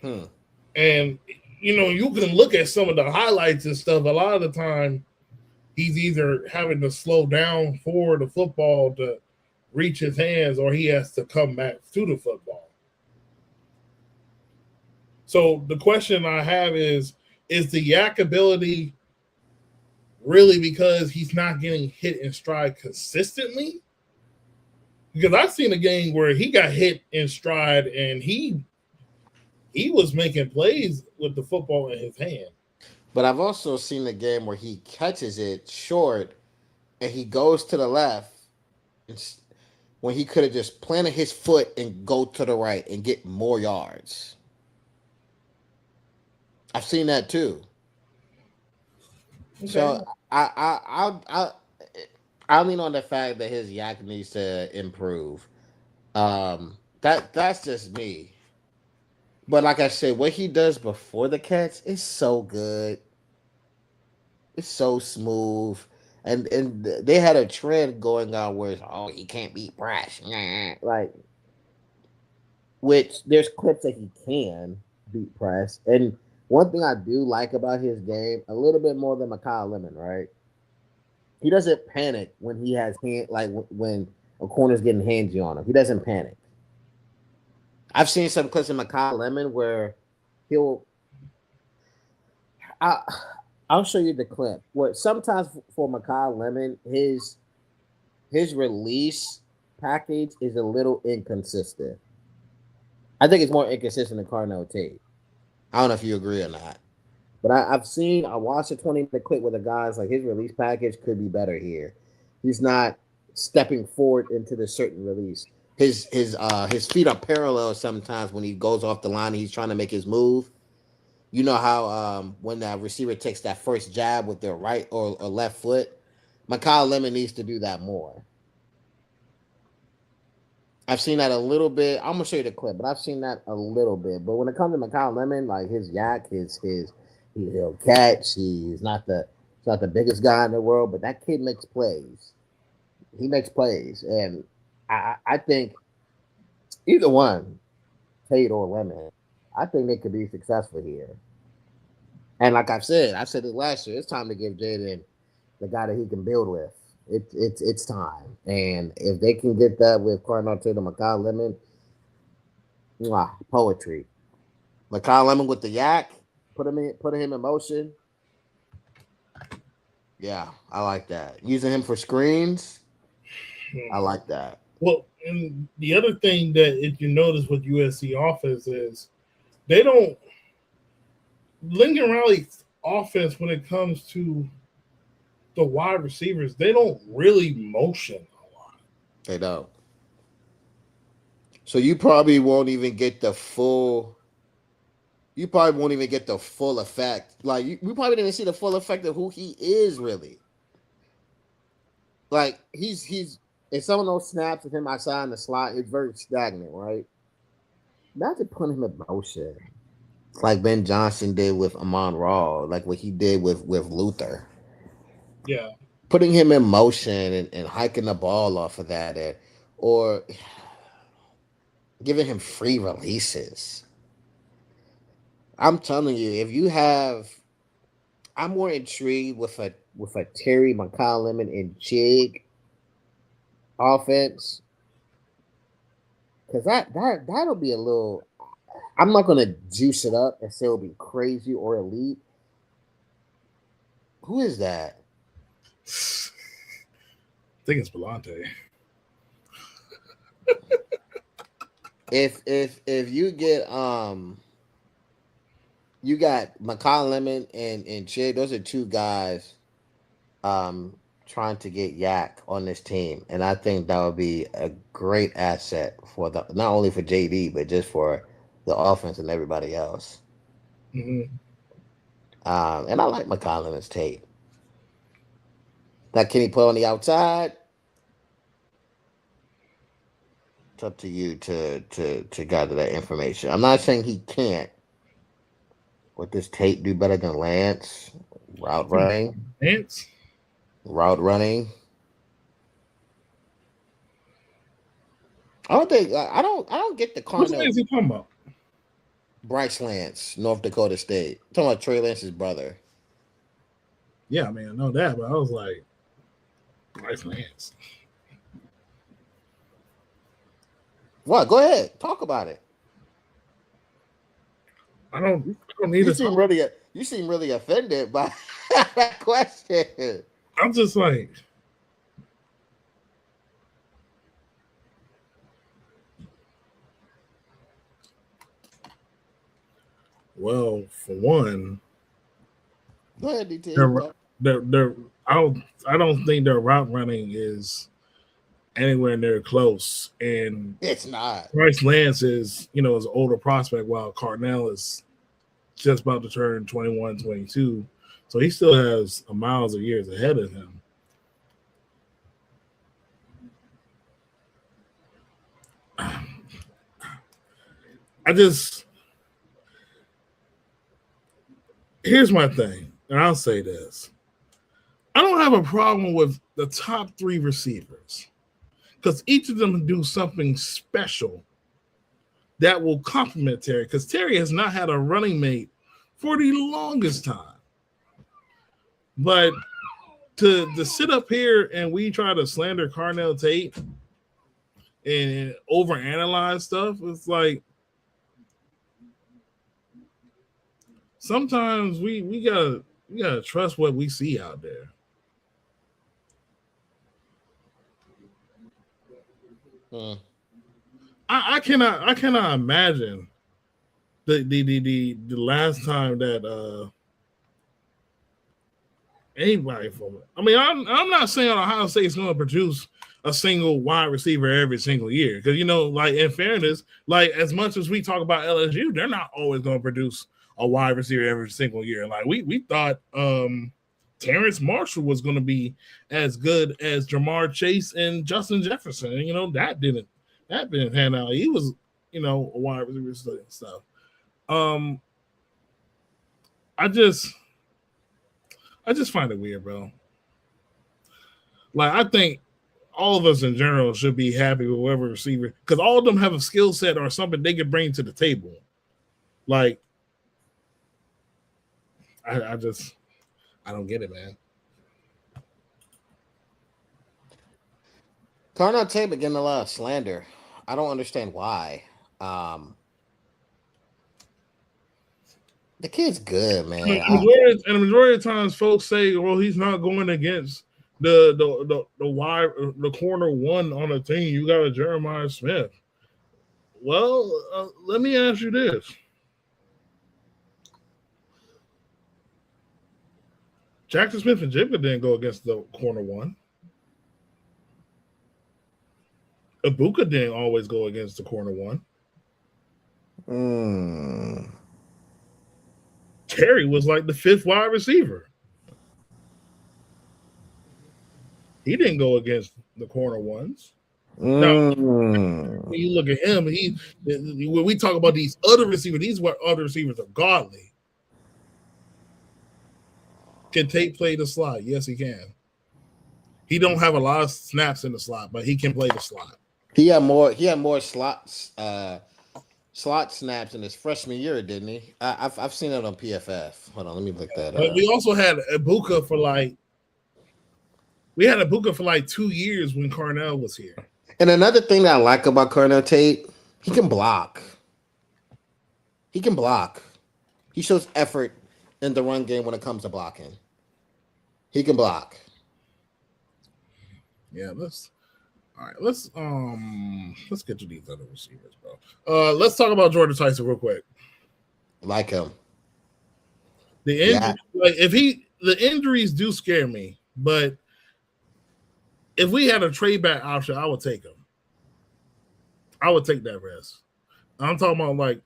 hmm. And you can look at some of the highlights and stuff. A lot of the time, he's either having to slow down for the football to reach his hands, or he has to come back to the football. So the question I have is the yak ability really because he's not getting hit in stride consistently? Because I've seen a game where he got hit in stride and he was making plays with the football in his hand. But I've also seen the game where he catches it short and he goes to the left when he could have just planted his foot and go to the right and get more yards. I've seen that too. Okay. So I I lean on the fact that his yak needs to improve. That's just me. But like I said, what he does before the catch is so good. It's so smooth. And they had a trend going on where it's, oh, he can't beat Brash. Like, which there's clips that he can beat Press. And one thing I do like about his game, a little bit more than Mikhail Lemon, right? He doesn't panic when he has hand like when a corner's getting handsy on him. He doesn't panic. I've seen some clips of Mikhail Lemon where he'll I, I'll show you the clip. Where sometimes for Mikhail Lemon, his release package is a little inconsistent. I think it's more inconsistent than Carnell Tate. I don't know if you agree or not. But I watched a 20-minute clip where the guys like his release package could be better here. He's not stepping forward into the certain release. His feet are parallel sometimes when he goes off the line and he's trying to make his move. You know how when that receiver takes that first jab with their right or left foot, Mikhail Lemon needs to do that more. I've seen that a little bit. I'm gonna show you the clip, but I've seen that a little bit. But when it comes to Mikhail Lemon, like his yak, he'll catch. He's not the biggest guy in the world, but that kid makes plays. He makes plays, and I think either one, Tate or Lemon, I think they could be successful here. And like I've said it last year. It's time to give Jayden the guy that he can build with. It's time, and if they can get that with Cardinal Tatum, Mikhail Lemon, poetry. Mikhail Lemon with the yak, putting him in motion. Yeah, I like that. Using him for screens, I like that. Well, and the other thing that if you notice with USC offense is they don't Lincoln Riley's offense when it comes to the wide receivers, they don't really motion a lot. They don't. So you probably won't even get the full. You probably won't even get the full effect. Like we probably didn't see the full effect of who he is really. Like he's in some of those snaps with him outside in the slot, it's very stagnant, right? Imagine putting him in motion, like Ben Johnson did with Amon Ra, like what he did with Luther. Yeah. Putting him in motion and hiking the ball off of that, or giving him free releases. I'm telling you, if you have, I'm more intrigued with a Terry McCollum and Chig offense because that'll be a little. I'm not gonna juice it up and say it'll be crazy or elite. Who is that? I think it's Belante. If you get you got McCollum and Chig, those are two guys trying to get Yak on this team, and I think that would be a great asset for the not only for JD but just for the offense and everybody else. Mm-hmm. And I like McCollum's tape. Now, can he play on the outside? It's up to you to gather that information. I'm not saying he can't. Would this tape do better than Lance? Route running, Lance? route running. I don't think I don't get the Which Cardinal. Lance he talking about? Bryce Lance, North Dakota State. I'm talking about Trey Lance's brother. Yeah, I mean, I know that, but I was like, Bryce Lance. What? Go ahead, talk about it. I don't need to talk. You seem really offended by that question. I'm just like, well, for one, Go ahead, DT. their their I don't think their route running is anywhere near close. And It's not. Bryce Lance is, is an older prospect, while Cardinal is just about to turn 21, 22. So he still has a miles of years ahead of him. I just here's my thing, and I'll say this: I don't have a problem with the top three receivers because each of them do something special that will complement Terry. Because Terry has not had a running mate for the longest time, but to sit up here and we try to slander Carnell Tate and overanalyze stuff, it's like sometimes we gotta trust what we see out there. Hmm. I cannot imagine the last time that anybody from it. I mean, I'm not saying Ohio State's going to produce a single wide receiver every single year because like in fairness, like as much as we talk about LSU, they're not always going to produce a wide receiver every single year. Like we thought Terrence Marshall was going to be as good as Jamar Chase and Justin Jefferson, and that didn't pan out. He was a wide receiver stuff. Um, I just I just find it weird, bro. Like I think all of us in general should be happy with whoever receiver because all of them have a skill set or something they can bring to the table. Like I just I don't get it, man. Carnell Tate getting a lot of slander. I don't understand why. Um, the kid's good, man. And the majority of times, folks say, "Well, he's not going against the corner one on the team. You got a Jeremiah Smith." Well, let me ask you this: Jackson Smith and Jigba didn't go against the corner one. Ibuka didn't always go against the corner one. Mm. Terry was like the fifth wide receiver. He didn't go against the corner ones. Now, Mm. when you look at him, when we talk about these other receivers, these what other receivers are godly. Can Tate play the slot? Yes, he can. He don't have a lot of snaps in the slot, but he can play the slot. He had more slot snaps in his freshman year, didn't he? I've seen it on PFF. Hold on, let me look that But up. we also had Ibuka for like 2 years when Carnell was here. And another thing that I like about Carnell Tate, he can block. He can block. He shows effort in the run game when it comes to blocking. He can block. Yeah, let's get to these other receivers, bro. Let's talk about Jordan Tyson real quick. Like him. The Yeah. injury, the injuries do scare me, but if we had a trade back option, I would take him. I would take that risk. I'm talking about like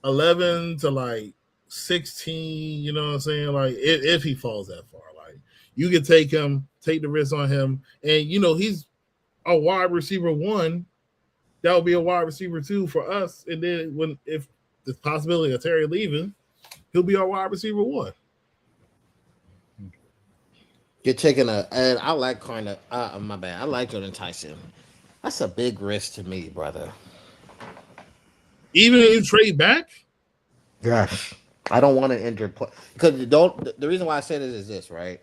11 to like 16. You know what I'm saying? Like if he falls that far, like you could take him, take the risk on him, and he's a wide receiver one. That would be a wide receiver two for us. And then if the possibility of Terry leaving, he'll be our wide receiver one. You're taking and I like Carnell. My bad. I like Jordan Tyson. That's a big risk to me, brother. Even if you trade back, Yes. I don't want an injured play because you don't. The reason why I say this is this, right?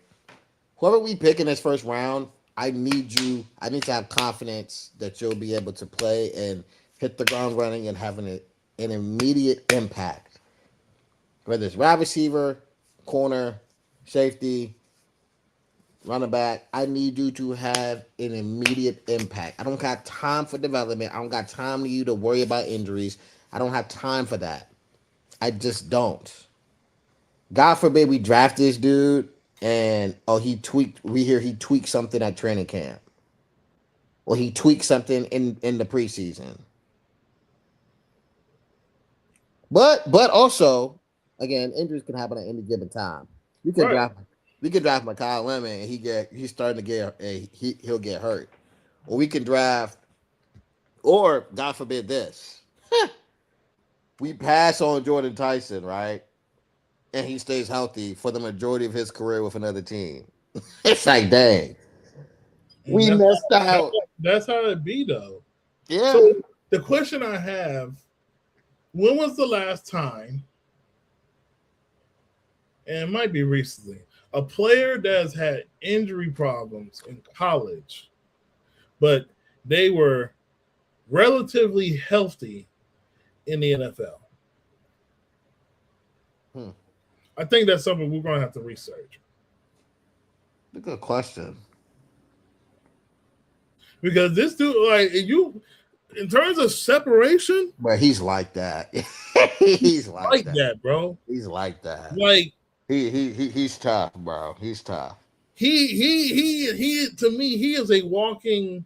Whoever we pick in this first round, I need you. I need to have confidence that you'll be able to play and hit the ground running and having an immediate impact. Whether it's wide receiver, corner, safety, running back, I need you to have an immediate impact. I don't got time for development. I don't got time to you to worry about injuries. I don't have time for that. I just don't. God forbid we draft this dude and he tweaked. We hear he tweaked something at training camp, or he tweaked something in the preseason. But also, again, injuries can happen at any given time. We could right? draft we could draft Mekhi Lemon and he's starting to get he'll get hurt, or we can draft, or God forbid this. we pass on Jordan Tyson, right? And he stays healthy for the majority of his career with another team. It's like, dang, And we messed out. that's how it be though. Yeah. So the question I have: when was the last time, and it might be recently, a player that's had injury problems in college, but they were relatively healthy in the NFL? Hmm. I think that's something we're going to have to research Good question. because this dude, like you, in terms of separation, But he's like that. He's like like that. that, bro. He's like that. Like He's tough, bro. He's tough. he to me he is a walking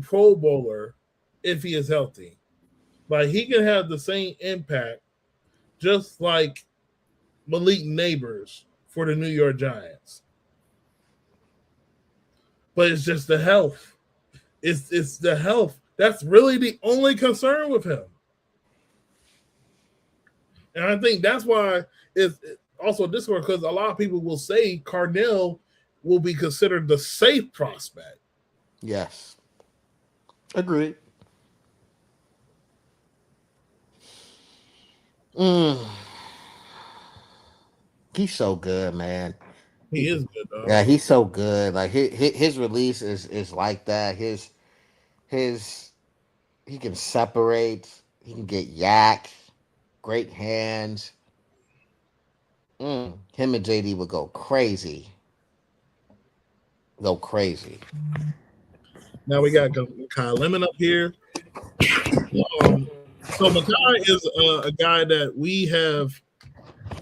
Pro Bowler if he is healthy. Like he can have the same impact, just like Malik Neighbors for the New York Giants. But it's just the health. It's the health. That's really the only concern with him. And I think that's why it's also discord because a lot of people will say Cardell will be considered the safe prospect. Yes. Agreed. Mm. He's so good, man. He is good though. Yeah, he's so good. Like his release is like that. His he can separate. He can get yak. Great hands. Him and JD would go crazy. Go crazy. Now we got Kyle Lemon up here. Um, so Makai is a guy that we have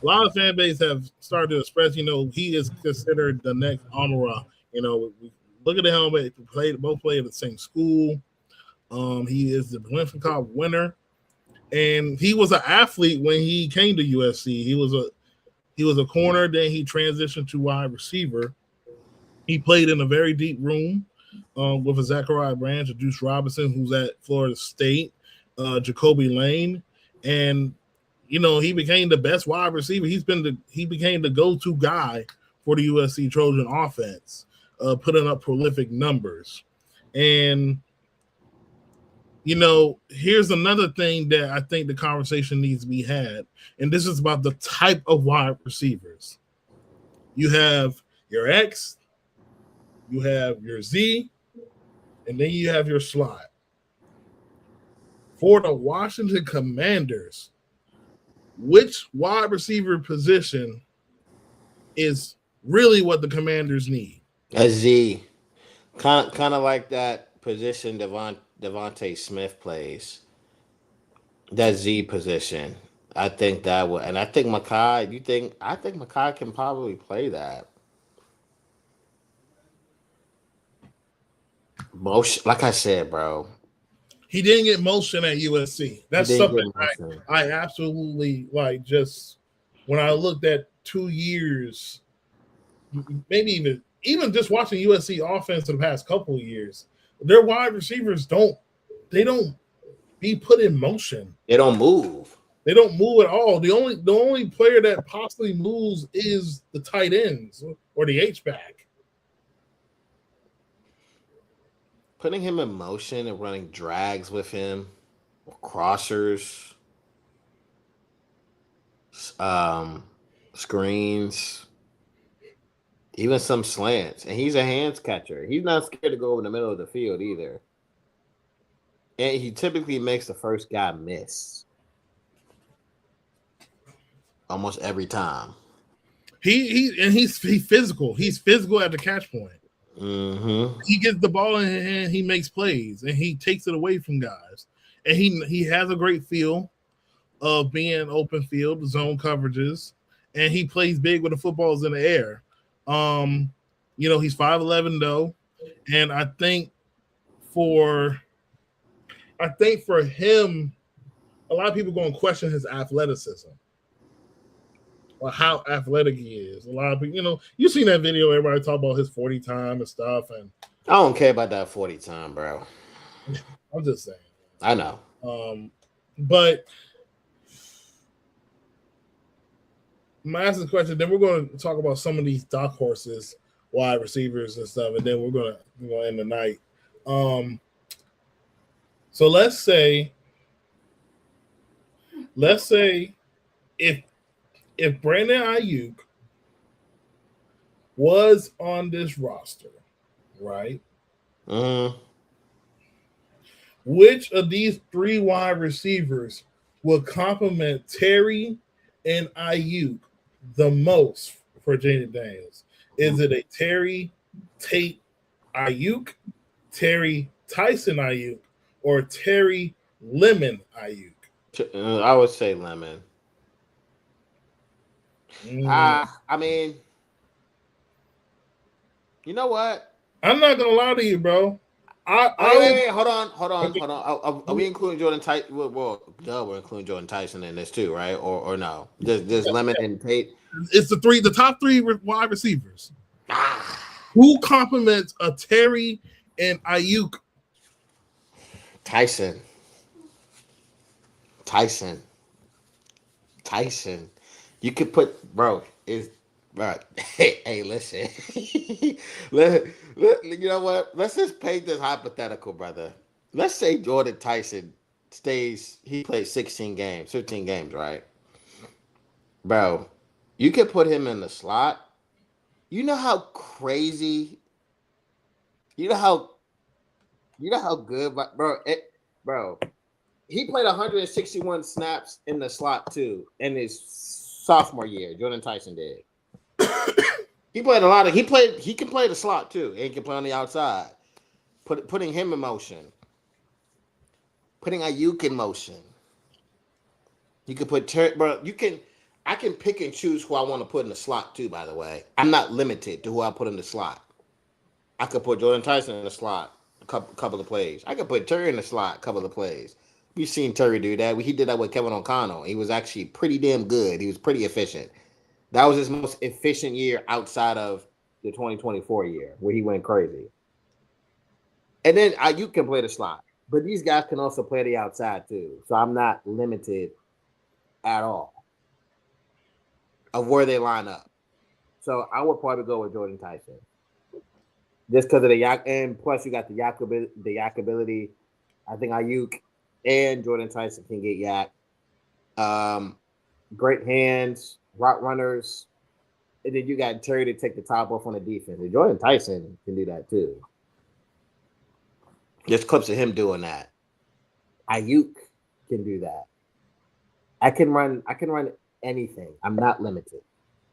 a lot of fan base have started to express. You know, he is considered the next Amara. You know, look at the helmet. Both played at the same school. He is the Glenn winner, and he was an athlete when he came to USC. He was a corner. Then he transitioned to wide receiver. He played in a very deep room with a Zachariah Branch, a Deuce Robinson, who's at Florida State, Jacoby Lane, and you know he became the best wide receiver. He became the go-to guy for the USC Trojan offense, putting up prolific numbers. And you know, here's another thing that I think the conversation needs to be had, and this is about the type of wide receivers. You have your X, you have your Z, and then you have your slot. For the Washington Commanders, which wide receiver position is really what the Commanders need? A Z. Kind of like that position Devontae Smith plays. That Z position. I think that would, and I think Makai. You think? I think Makai can probably play that. Most, like I said, bro. He didn't get motion at USC. He That's didn't something get motion. I absolutely like. Just when I looked at 2 years, maybe even just watching USC offense in the past couple of years, their wide receivers don't be put in motion. They don't move. They don't move at all. The only player that possibly moves is the tight ends or the H back. Putting him in motion and running drags with him, crossers, um, screens, even some slants. And he's a hands catcher. He's not scared to go over the middle of the field either. And he typically makes the first guy miss almost every time. He's physical. He's physical at the catch point. Mm-hmm. He gets the ball in his hand, he makes plays, and he takes it away from guys. And he has a great feel of being open field, zone coverages, and he plays big when the football's in the air. You know, he's 5'11" though, and I think for him, a lot of people going to question his athleticism or how athletic he is. A lot of people, you know, you seen that video, everybody talk about his 40 time and stuff, and I don't care about that 40 time, bro. I'm just saying. I know. But my ask this question, then we're going to talk about some of these dock horses, wide receivers and stuff, and then we're gonna end the night. Um, so let's say if Brandon Ayuk was on this roster, right? Mm. Which of these three wide receivers would complement Terry and Ayuk the most for Jayden Daniels? Is it a Terry Tate Ayuk, Terry Tyson Ayuk, or Terry Lemon Ayuk? I would say Lemon. Mm, I mean, you know what? I'm not gonna lie to you, bro. I Wait, wait, would. wait. Hold on, hold on, Okay. hold on. Are we including Jordan Tyson? Well, duh, we're including Jordan Tyson in this too, right? Or no? Just Lemon and Tate. It's the top three wide receivers. Ah, Who complements a Terry and Ayuk? Tyson, Tyson, Tyson. You could put, bro. Is bro? Hey, listen. You know what? Let's just paint this hypothetical, brother. Let's say Jordan Tyson stays. He plays 16 games, 15 games, right? Bro, you could put him in the slot. You know how crazy. You know how. You know how good, bro. Bro, he played 161 snaps in the slot too in his sophomore year. Jordan Tyson did. He played a lot of. He played. He can play the slot too. And he can play on the outside. Putting him in motion. Putting Ayuk in motion. You can put bro. You can. I can pick and choose who I want to put in the slot too. By the way, I'm not limited to who I put in the slot. I could put Jordan Tyson in the slot couple of plays. I could put Terry in the slot couple of plays. We've seen Terry do that. He did that with Kevin O'Connell. He was actually pretty damn good. He was pretty efficient. That was his most efficient year outside of the 2024 year where he went crazy. And then you can play the slot, but these guys can also play the outside too. So I'm not limited at all of where they line up. So I would probably go with Jordan Tyson just because of the yak, and plus you got the yak ability. I think Ayuk and Jordan Tyson can get yak. Um, Great hands, route runners, and then you got Terry to take the top off on the defense. And Jordan Tyson can do that too. There's clips of him doing that. Ayuk can do that. I can run. I can run anything. I'm not limited.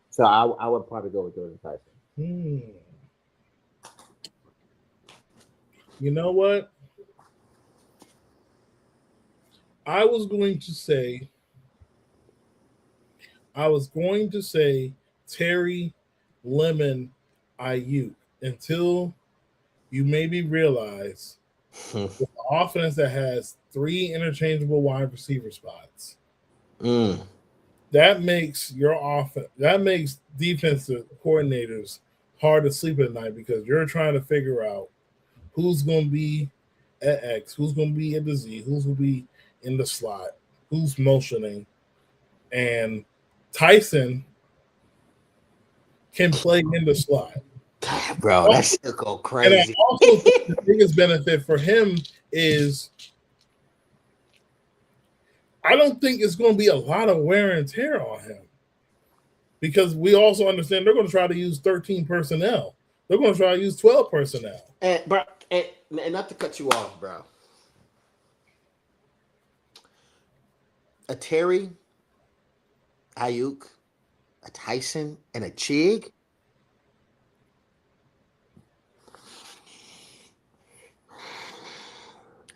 So I would probably go with Jordan Tyson. Hmm. You know what? I was going to say, I was going to say Terry Lemon Ayuk until you maybe realize with an offense that has three interchangeable wide receiver spots, Mm. that makes your offense, that makes defensive coordinators hard to sleep at night because you're trying to figure out who's going to be at X, who's going to be at the Z, who's going to be in the slot, who's motioning. And Tyson can play in the slot. God, bro, that Also, shit go and I crazy. also think the biggest benefit for him is I don't think it's going to be a lot of wear and tear on him because we also understand they're going to try to use 13 personnel. They're going to try to use 12 personnel. And bro, and not to cut you off, bro. A Terry, Ayuk, a Tyson, and a Chig.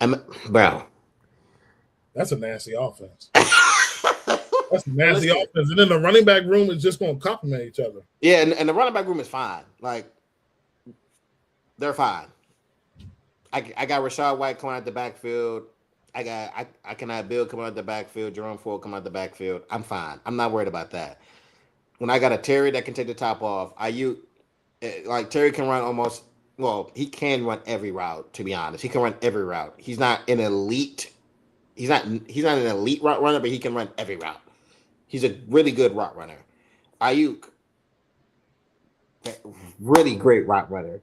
I'm bro. That's a nasty offense. That's a nasty Listen, offense. And then the running back room is just going to complement each other. yeah, and the running back room is fine. Like they're fine. I got Rashad White coming out the backfield. I can have Bill coming out the backfield, Jerome Ford coming out the backfield. I'm fine. I'm not worried about that. When I got a Terry that can take the top off, like Terry can run almost he can run every route, to be honest. He can run every route. He's not an elite. he's not an elite route runner, but he can run every route. He's a really good route runner. Ayuk, really great route runner.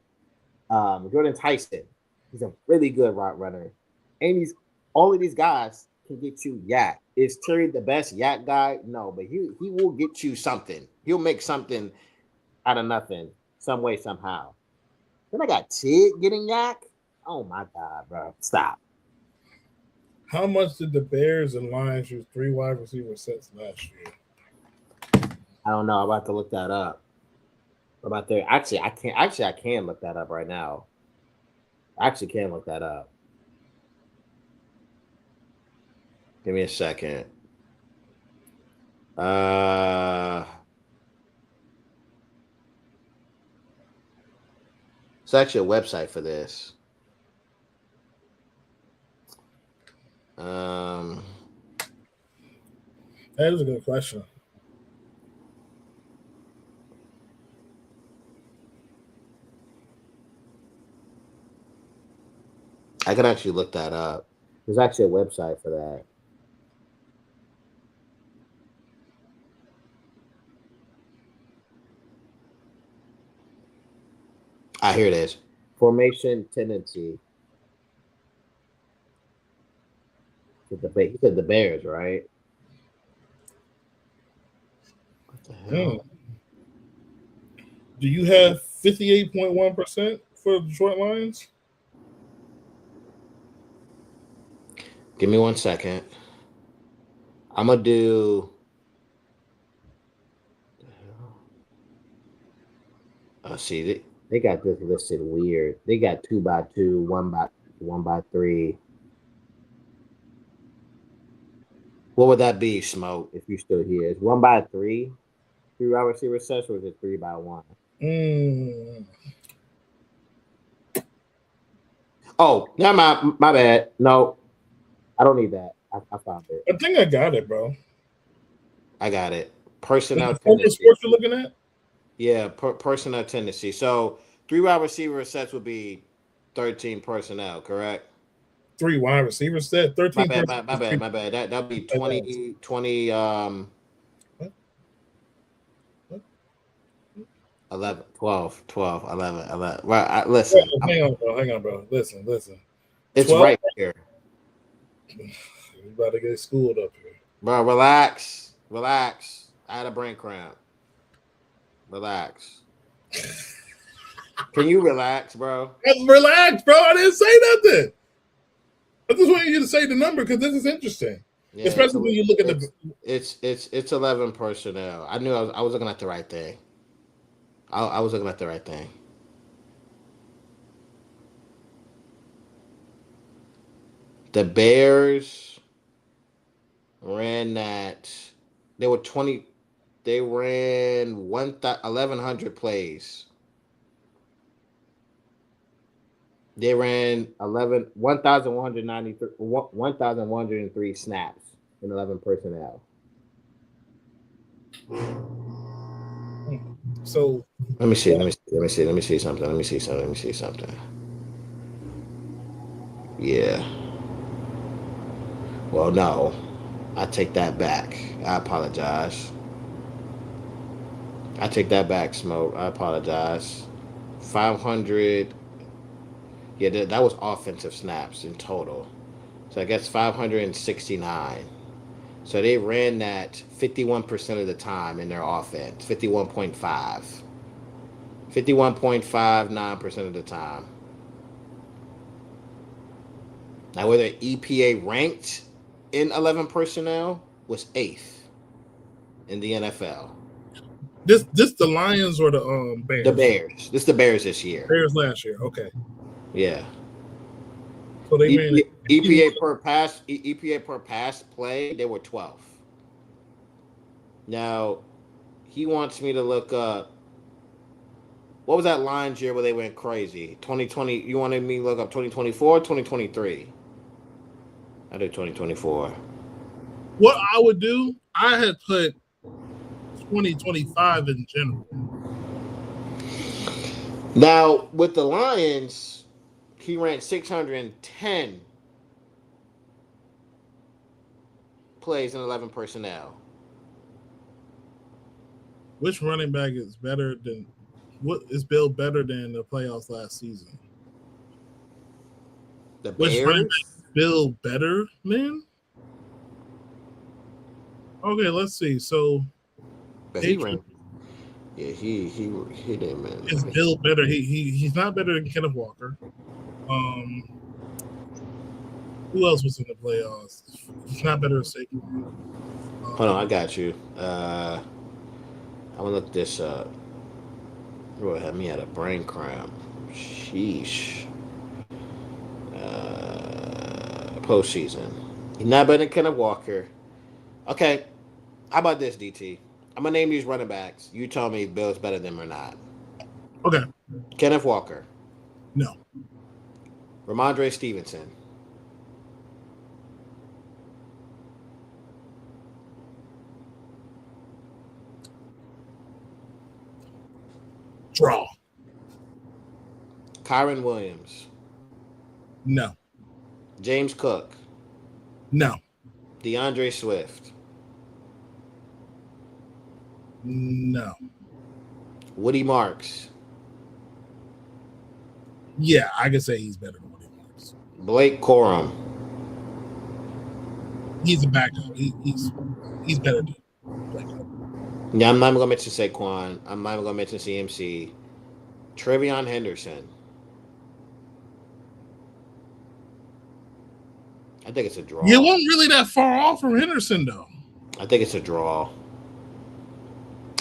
Jordan Tyson, he's a really good route runner. And he's all of these guys can get you yak. Is Terry the best yak guy? No, but he will get you something. He'll make something out of nothing, some way, somehow. Then I got Tig getting yak. Oh my god, bro. Stop. How much did the Bears and Lions use 3 wide receiver sets last year? I don't know. I'm about to look that up. About there. Actually, I can't. Actually, I can look that up right now. I actually can look that up. Give me a second. Uh, it's actually a website for this. Um, That is a good question. I can actually look that up. There's actually a website for that. Ah, here it is. Formation tendency. He said the Bears, right? What the Hmm. hell? Do you have 58.1% for the Detroit Lions? Give me 1 second. I'm gonna do. See, they got this listed weird. They got 2x2, one by 3. What would that be, Smoke? If you still here, is 1x3 3 wide receiver sets, or is it 3x1? Mm. Oh, never mind. My bad. No, I don't need that. I found it. I think I got it, bro. I got it. Is Personnel the focus tendency. sports you're looking at? Yeah, personnel tendency. So 3 wide receiver sets would be 13 personnel, correct? 3 wide receiver set, My 13 bad, personnel. my bad. That'd be 20, What? What? 11, 12, 12, 11, 11. Right, listen, Whoa, hang on, bro. Hang on, bro. Listen. it's 12. right here. You about to get schooled up here. Bro, relax. Relax. I had a brain cramp. Relax. Can you relax, bro? Relax, bro. I didn't say nothing. I just wanted you to say the number because this is interesting, Yeah, especially when you look at the. it's 11 personnel. I knew I was looking at the right thing. I was looking at the right thing. The Bears ran that. They were 20. They ran 1,100 plays. They ran 1,193 1,103 snaps in 11 personnel. So Let me see. Let me see. Let me see. Let me see something. Let me see something. Let me see something. Yeah. Well, no. I take that back. I apologize. I take that back, Smoke. I apologize. 500. Yeah, that was offensive snaps in total. So I guess 569. So they ran that 51% of the time in their offense. 51.5. 51.59% of the time. Now, whether EPA ranked in 11 personnel was eighth in the NFL. this the Lions or the The Bears? Bears. This is the Bears this year. Bears last year. Okay, Yeah. so they ran EPA per pass. EPA per pass play. They were 12th. Now he wants me to look up. What was that Lions year where they went crazy? 2020. You wanted me to look up 2024, 2023. I did 2024. What I would do, I had put 2025 in general. Now with the Lions, he ran 610 plays in 11 personnel. Which running back is better than what is Bill better than the playoffs last season? The Which running back Bears, is Bill better than? Okay, let's see. So but he Patriots ran. Yeah, he didn't is man. Bill better. He's not better than Kenneth Walker. Um, who else was in the playoffs? He's not better than Saquon. Hold on, I Um, got you. I'm gonna look this up. Bro, had me at a brain cramp. Sheesh. Postseason. He's not better than Kenneth Walker. Okay, how about this, DT? I'm gonna name these running backs. You tell me if Bill's better than them or not. okay, Kenneth Walker, no Ramondre Stevenson, draw. Kyron Williams, No, James Cook, no, DeAndre Swift, no. Woody Marks, Yeah, I can say he's better than what he was. Blake Corum. He's a backup. He's better than Blake. Yeah, I'm not even gonna mention Saquon. I'm not even gonna mention CMC. Trevion Henderson. I think it's a He draw. wasn't really that far off from Henderson, though. I think it's a draw.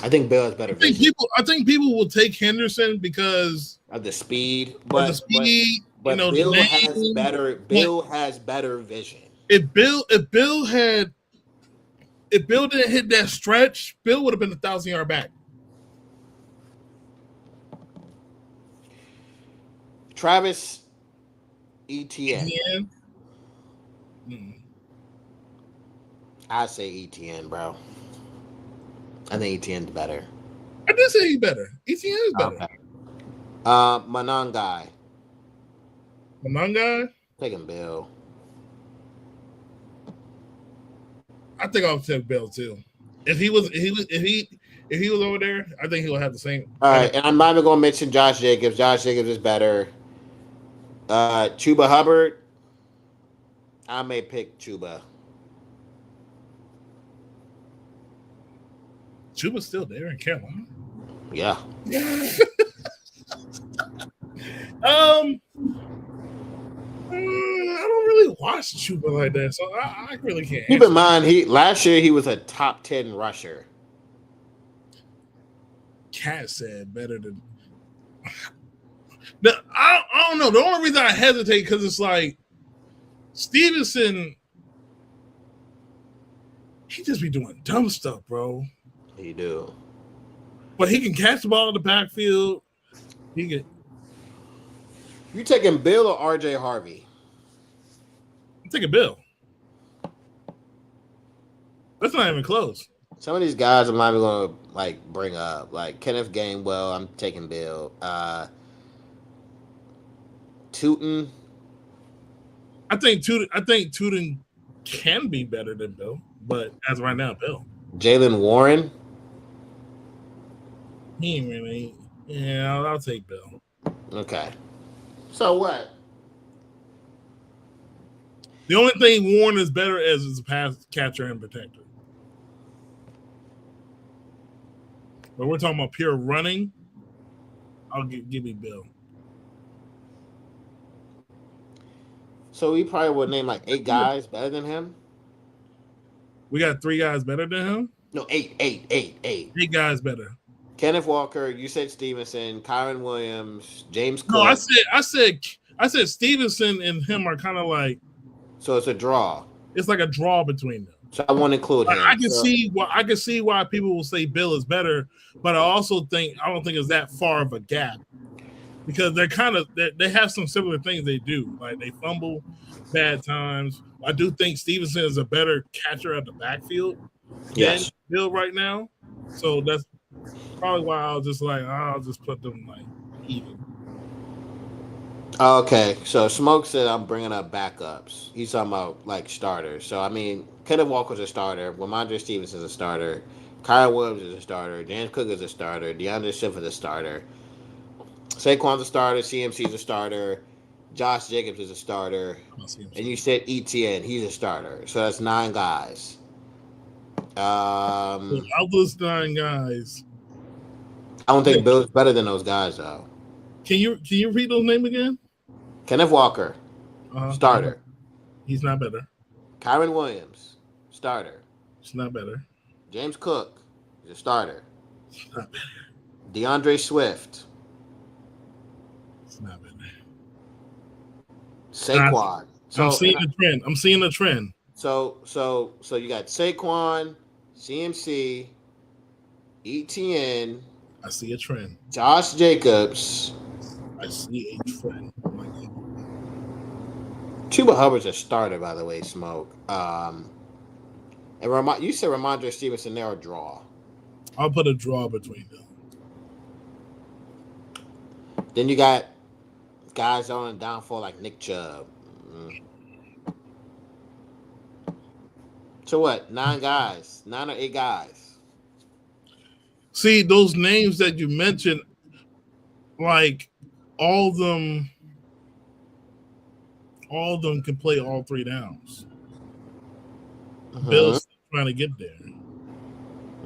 I think Bill has better vision I think people will take Henderson because of the speed, of the but speed. You but know, the Bill has name. better. But Bill has better vision. if Bill didn't hit that stretch, Bill would have been 1,000 yard back. Travis Etienne. Yeah. Mm. I say Etienne, bro. I think Etienne's better. I did say he's better. ETN is better. Okay. Manon guy. Mananga, Taking Bill. I think I'll take Bill too. If he was over there, I think he'll have the same. All right, and I'm not even gonna mention Josh Jacobs. Josh Jacobs is better. Chuba Hubbard. I may pick Chuba. Chuba's still there in Carolina. Yeah. I don't really watch Chuba like that, so I really can't. Keep in mind, last year he was a top 10 rusher. Cat said better than. I don't know. The only reason I hesitate because it's like Stevenson, he just be doing dumb stuff, bro. He do. But he can catch the ball in the backfield. He can. You taking Bill or RJ Harvey? I'm taking Bill. That's not even close. Some of these guys I'm not even gonna like bring up. Like Kenneth Gainwell, I'm taking Bill. Tootin. I think Tootin can be better than Bill, but as of right now, Bill. Jalen Warren. He ain't really. Yeah, I'll take Bill. Okay. So what? The only thing Warren is better as is a pass catcher and protector. But we're talking about pure running. I'll give me Bill. So we probably would name like 8 guys better than him. We got 3 guys better than him. No, eight. 8 guys better. Kenneth Walker, you said Stevenson, Kyron Williams, James Cook. No, I said Stevenson and him are kind of like. So it's a draw. It's like a draw between them. So I won't include him. I can see why people will say Bill is better, but I don't think it's that far of a gap because they have some similar things they do. Like they fumble bad times. I do think Stevenson is a better catcher at the backfield than Bill right now. So that's probably why I'll just put them like even. Okay, so Smoke said I'm bringing up backups. He's talking about like starters. So I mean, Kenneth Walker's a starter. Ramondre Stevenson's a starter. Kyle Williams is a starter. James Cook is a starter. DeAndre Swift is a starter. Saquon's a starter. CMC's a starter. Josh Jacobs is a starter. I see him And you see. said ETN, he's a starter. So that's 9 guys. So Um, out those 9 guys, I don't yeah, think Bill's better than those guys though. can you read those names again? Kenneth Walker, He's starter. not better. Kyron Williams, starter. He's not better. James Cook, he's a starter. He's not better. DeAndre Swift, He's not better. I, Saquon. I'm So seeing a trend. I'm seeing a trend. so you got Saquon, CMC, ETN, I see a trend. Josh Jacobs. I see a trend. Like, Chuba Hubbard's a starter, by the way. Smoke. And you said Ramondre Stevenson there a draw. I'll put a draw between them. Then you got guys on the downfall like Nick Chubb. Mm. So what? 9 guys, 9 or 8 guys. See those names that you mentioned, like all of them, all of them can play all three downs. Mm-hmm. Bill's trying to get there.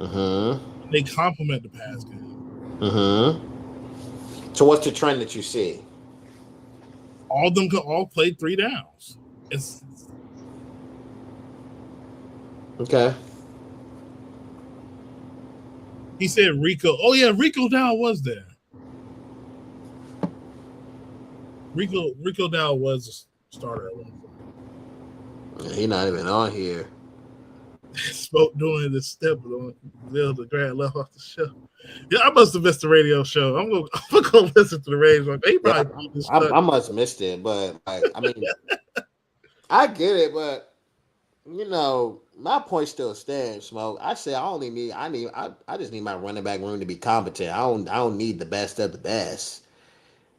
Mm-hmm. They complement the pass game. Mm-hmm. So what's the trend that you see? All of them can all play three downs. It's Okay. he said Rico. Oh yeah, Rico Dow was there. Rico Dow was a starter at one point. He not even on here. Spoke doing the step on the grad left off the show. Yeah, I must have missed the radio show. I'm gonna go listen to the radio. He Yeah, probably this stuff. I must have missed it, but like, I mean, I get it, but my point still stands, Smoke. I say I only need I just need my running back room to be competent. I don't need the best of the best.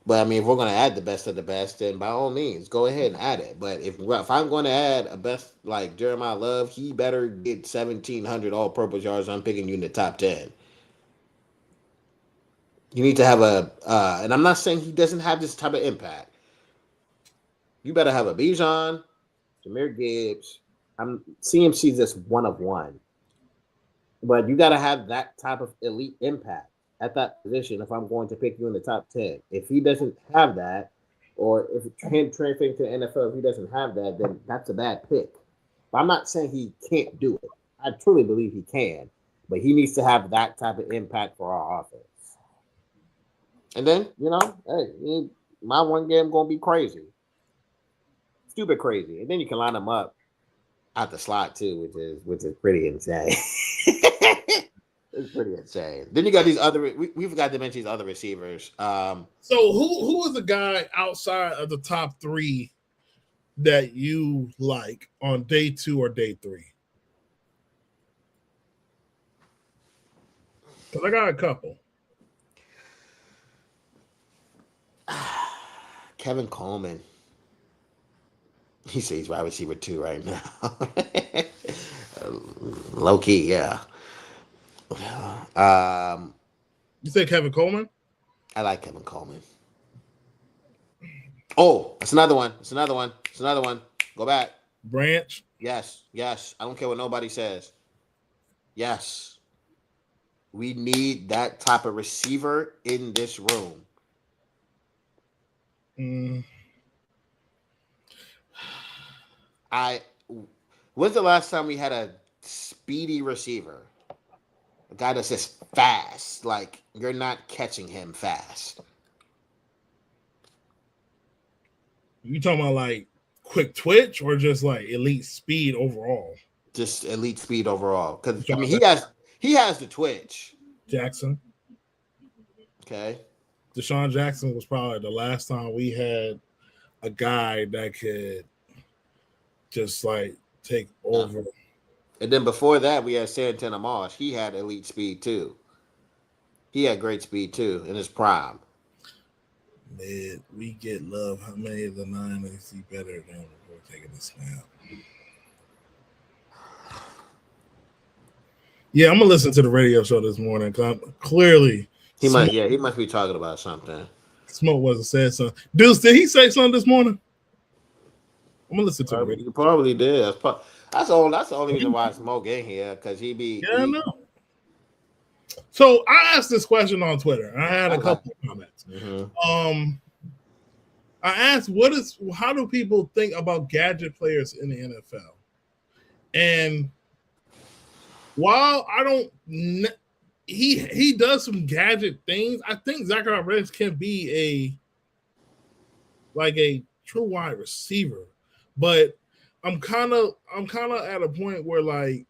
But I mean, if we're gonna add the best of the best, then by all means, go ahead and add it. But if I'm going to add a best like Jeremiah Love, he better get 1,700 all-purpose yards. I'm picking you in the top 10. You need to have and I'm not saying he doesn't have this type of impact. You better have a Bijan, Jameer Gibbs. I'm CMC just one of one. But you got to have that type of elite impact at that position if I'm going to pick you in the top 10. If he doesn't have that, or if him transferring to the NFL, if he doesn't have that, then that's a bad pick. But I'm not saying he can't do it. I truly believe he can. But he needs to have that type of impact for our offense. And then, hey, my one game going to be crazy. Stupid crazy. And then you can line them up out the slot too, which is pretty insane. It's pretty insane. Then you got these other. We forgot to mention these other receivers. So who is the guy outside of the top three that you like on day 2 or day 3? Because I got a couple. Kevin Coleman. He says he's wide receiver 2 right now. Low key, yeah. Um, You said Kevin Coleman? I like Kevin Coleman. Oh, it's another one. It's another one. It's another one. Go back. Branch? Yes, yes. I don't care what nobody says. Yes. We need that type of receiver in this room. Mm. When's the last time we had a speedy receiver? A guy that's just fast. Like, you're not catching him fast. You talking about like quick twitch or just like elite speed overall? Just elite speed overall. Because I Deshaun mean he has the twitch. Jackson. Okay. Deshaun Jackson was probably the last time we had a guy that could just like take over. And then before that we had Santana Moss. He had elite speed too. He had great speed too in his prime. Mid, we get love. How many of the nine is he better than before taking the snap? Yeah, I'm gonna listen to the radio show this morning. Clearly, Smoke, He must be talking about something. Smoke wasn't said something. Deuce, did he say something this morning? I'm gonna listen to the radio. You probably did. That's the only reason why I smoke in here because he be Yeah, I know. So I asked this question on Twitter. I had a okay. couple of comments. Mm-hmm. Um, I asked, how do people think about gadget players in the NFL? And while I don't, he does some gadget things. I think Zachary Reyes can be a true wide receiver, but I'm kind of at a point where like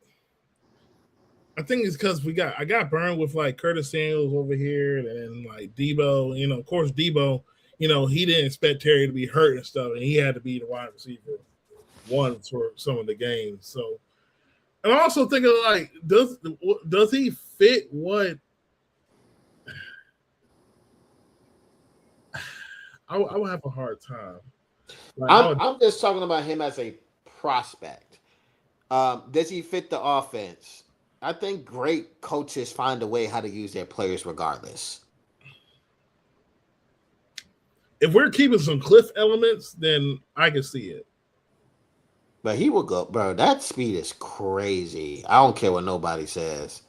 I think it's because I got burned with like Curtis Daniels over here and like Debo. Of course Debo. He didn't expect Terry to be hurt and stuff, and he had to be the wide receiver one for some of the games. So, and I also think of like, does he fit what? I would have a hard time. Like, I'm just talking about him as a prospect. Does he fit the offense? I think great coaches find a way how to use their players regardless. if we're keeping some cliff elements, then I can see it. But he will go, bro. That speed is crazy. I don't care what nobody says.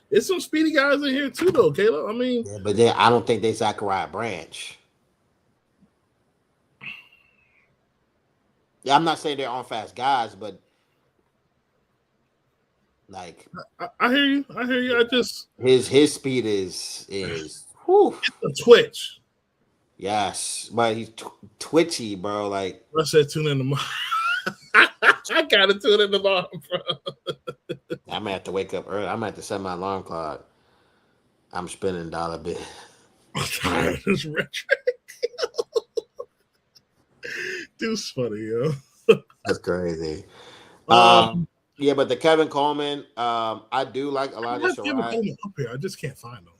There's some speedy guys in here too, though, Caleb. I mean, Yeah, but then I don't think they Zachariah Branch. Yeah, I'm not saying they're on fast guys, but like I hear you. I hear you. I just his speed is whew. a twitch. Yes, but he's twitchy, bro. Like I said, tune in tomorrow. I gotta tune in tomorrow, bro. I'm gonna have to wake up early. I'm gonna have to set my alarm clock. I'm spending dollar bill. I'm tired of this rhetoric. Dude's funny, yo. That's crazy. Um, Yeah, but the Kevin Coleman, I do like a lot of this. Kevin Coleman up here. I just can't find him.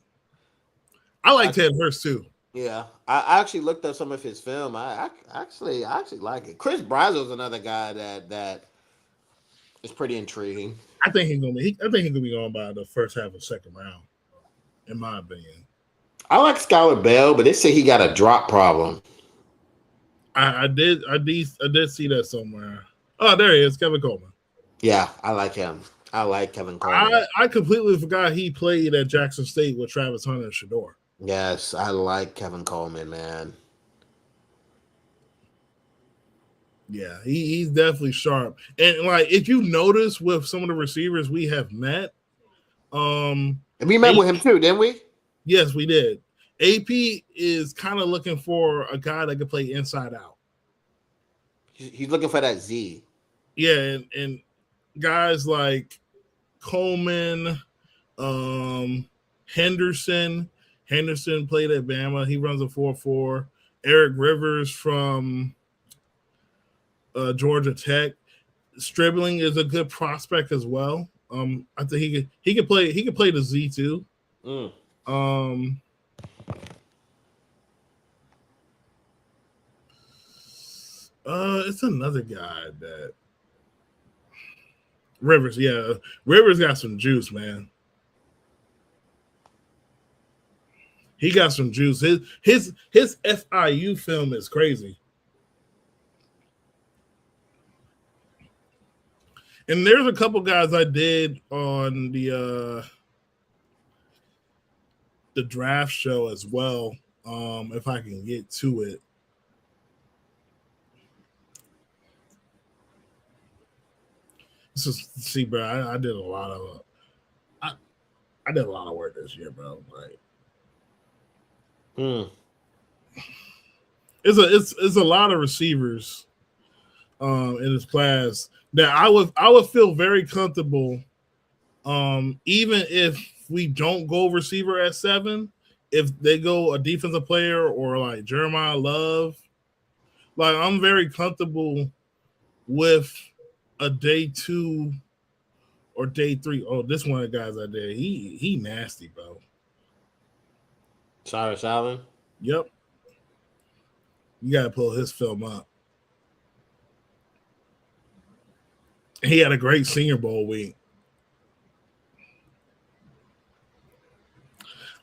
I like Ted Hurst too. Yeah, I actually looked up some of his film. I actually like it. Chris Brazo's another guy that is pretty intriguing. I think he's gonna be going by the first half of second round, in my opinion. I like Skylar Bell, but they say he got a drop problem. I did see that somewhere. Oh, there he is, Kevin Coleman. Yeah, I like him. I like Kevin Coleman. I completely forgot he played at Jackson State with Travis Hunter and Shador. Yes, I like Kevin Coleman, man. Yeah, he's definitely sharp. And like if you notice with some of the receivers we have met, and we met with him too, didn't we? Yes, we did. AP is kind of looking for a guy that can play inside out. He's looking for that Z. Yeah, and guys like Coleman, Henderson. Henderson played at Bama. He runs a 4.4. Eric Rivers from Georgia Tech. Stribling is a good prospect as well. I think he could play the Z too. It's another guy that Rivers. Yeah, Rivers got some juice, man. He got some juice. His FIU film is crazy. And there's a couple guys I did on the draft show as well. If I can get to it. See, bro, I did a lot of I did a lot of work this year, bro. Like, it's a lot of receivers in this class that I would feel very comfortable, even if we don't go receiver at 7, if they go a defensive player or like Jeremiah Love, like I'm very comfortable with a day 2 or day 3. Oh, this one of the guys I did, he nasty, bro. Cyrus Allen. Yep, you got to pull his film up. He had a great Senior Bowl week.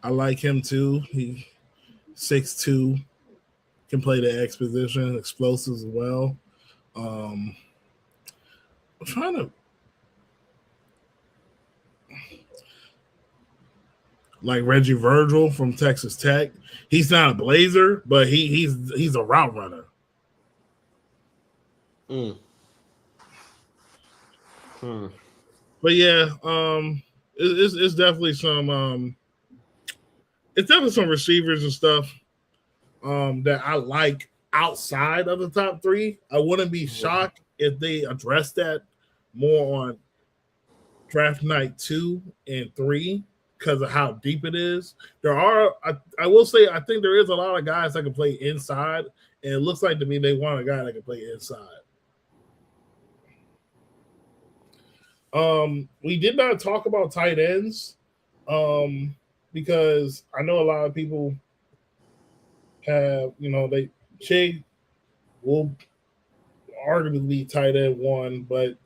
I like him too. He 6'2", can play the X position, explosive as well. Um, I'm trying to like Reggie Virgil from Texas Tech. He's not a blazer, but he's a route runner. Mm. Hmm. But yeah, it's definitely some it's definitely some receivers and stuff that I like outside of the top three. I wouldn't be shocked if they address that more on draft night 2 and 3 because of how deep it is. I will say, I think there is a lot of guys that can play inside, and it looks like to me they want a guy that can play inside. We did not talk about tight ends because I know a lot of people have, they Che will arguably be tight end one, but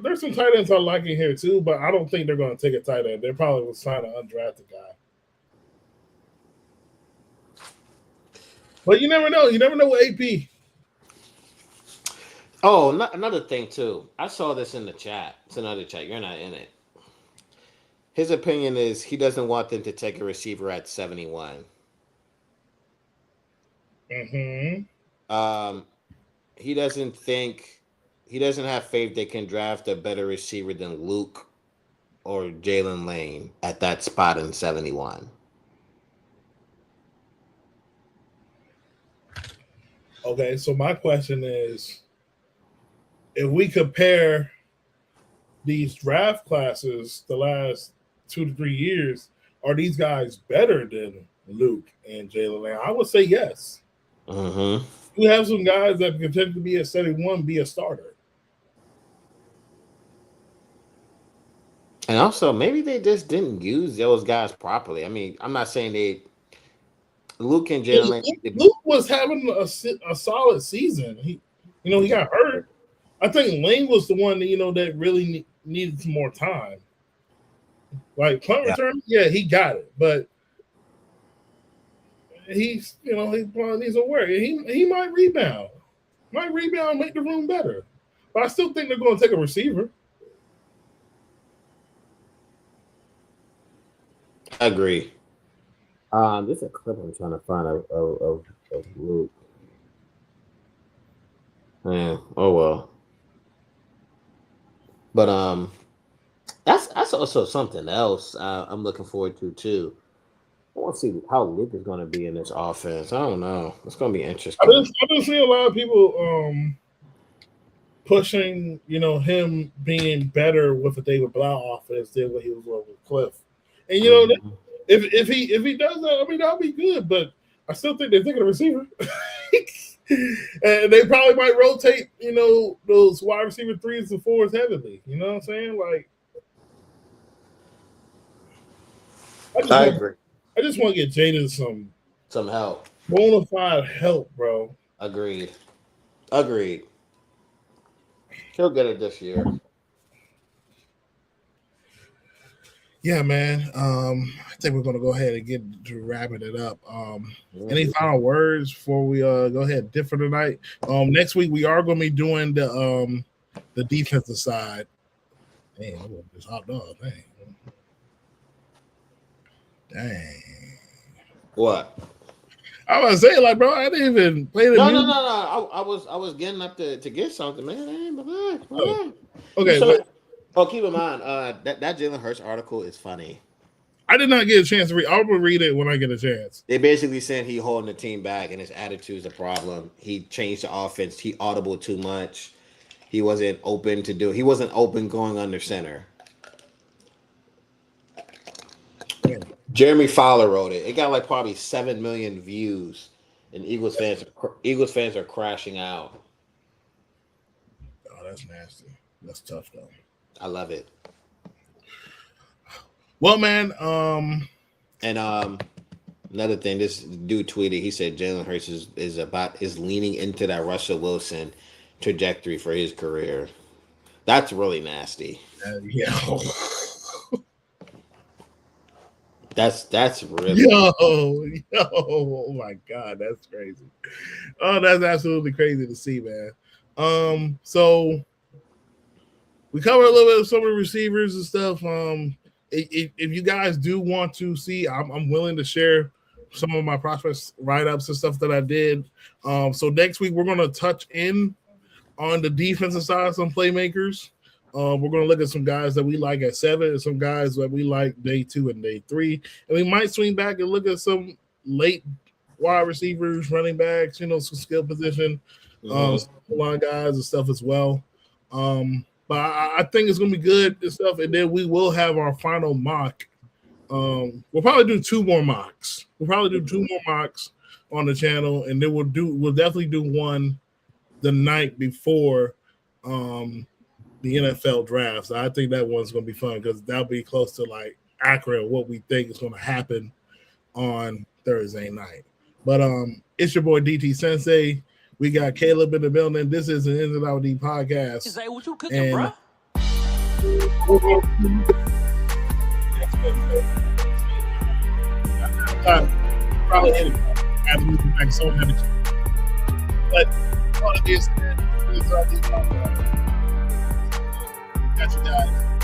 there's some tight ends I like in here too, but I don't think they're going to take a tight end. They probably will sign an undrafted guy. But you never know. You never know with AP. Oh, another thing too. I saw this in the chat. It's another chat. You're not in it. His opinion is he doesn't want them to take a receiver at 71. Mm-hmm. Um, he doesn't think he doesn't have faith they can draft a better receiver than Luke or Jalen Lane at that spot in 71. Okay, so my question is, if we compare these draft classes the last 2 to 3 years, are these guys better than Luke and Jalen Lane? I would say yes. Mm-hmm. You have some guys that can potentially be at 71, be a starter. And also, maybe they just didn't use those guys properly. I mean, I'm not saying they Luke and Jalen Lane need to be. Luke was having a solid season. He got hurt. I think Lane was the one that really needed some more time. Like punt Yeah. return, yeah, he got it, but he probably needs some work. He might rebound, and make the room better. But I still think they're going to take a receiver. I agree. This is a clip I'm trying to find of Luke. Yeah. Oh well. But that's also something else I'm looking forward to too. I want to see how Luke is going to be in this offense. I don't know. It's going to be interesting. I've been seeing a lot of people pushing, him being better with a David Blau offense than what he was with Cliff. And Mm-hmm. if he does that, I mean that'll be good. But I still think they're thinking of receiver. And they probably might rotate, those wide receiver 3s and 4s heavily. You know what I'm saying? Like I just I want agree. I just want to get Jayden some Some help. bona fide help, bro. Agreed. Agreed. He'll get it this year. Yeah, man. I think we're gonna go ahead and get to wrapping it up. Any Mhm. final words before we go ahead and differ tonight? Next week we are gonna be doing the defensive side. Damn, I want this hot dog. Dang. What? I was saying, like, bro, I didn't even play the No, no, no, music. no. I was getting up to get something, man. Hey, my bad, my Oh, bad. You okay, saw? but Oh, keep in mind, that Jalen Hurts article is funny. I did not get a chance to read. I'll read it when I get a chance. They basically said he holding the team back and his attitude is a problem. He changed the offense. He audible too much. He wasn't open to do. He wasn't open going under center. Yeah. Jeremy Fowler wrote it. It got like probably 7 million views, and Eagles fans are crashing out. Oh, that's nasty. That's tough though. I love it. Well, man, And Another thing, this dude tweeted. He said Jalen Hurts is leaning into that Russell Wilson trajectory for his career. That's really nasty. Yeah. That's really Yo, oh my God, that's crazy. Oh, that's absolutely crazy to see, man. So we covered a little bit of some of the receivers and stuff. If you guys do want to see, I'm willing to share some of my prospects write ups and stuff that I did. So next week we're going to touch in on the defensive side, some playmakers. We're going to look at some guys that we like at 7 and some guys that we like day 2 and day 3. And we might swing back and look at some late wide receivers, running backs, some skill position, line guys and stuff as well. But I think it's going to be good and stuff. And then we will have our final mock. We'll probably do 2 more mocks. We'll probably do 2 more mocks on the channel. And then we'll definitely do one the night before the NFL draft. So I think that one's going to be fun because that'll be close to like accurate what we think is going to happen on Thursday night. But it's your boy DT Sensei. We got Caleb in the building. This is an Ins and Out Deep podcast. Say what you cooking, bro? Probably hit it. After moving back so heavy. But all of this is our Deep podcast. Got you guys.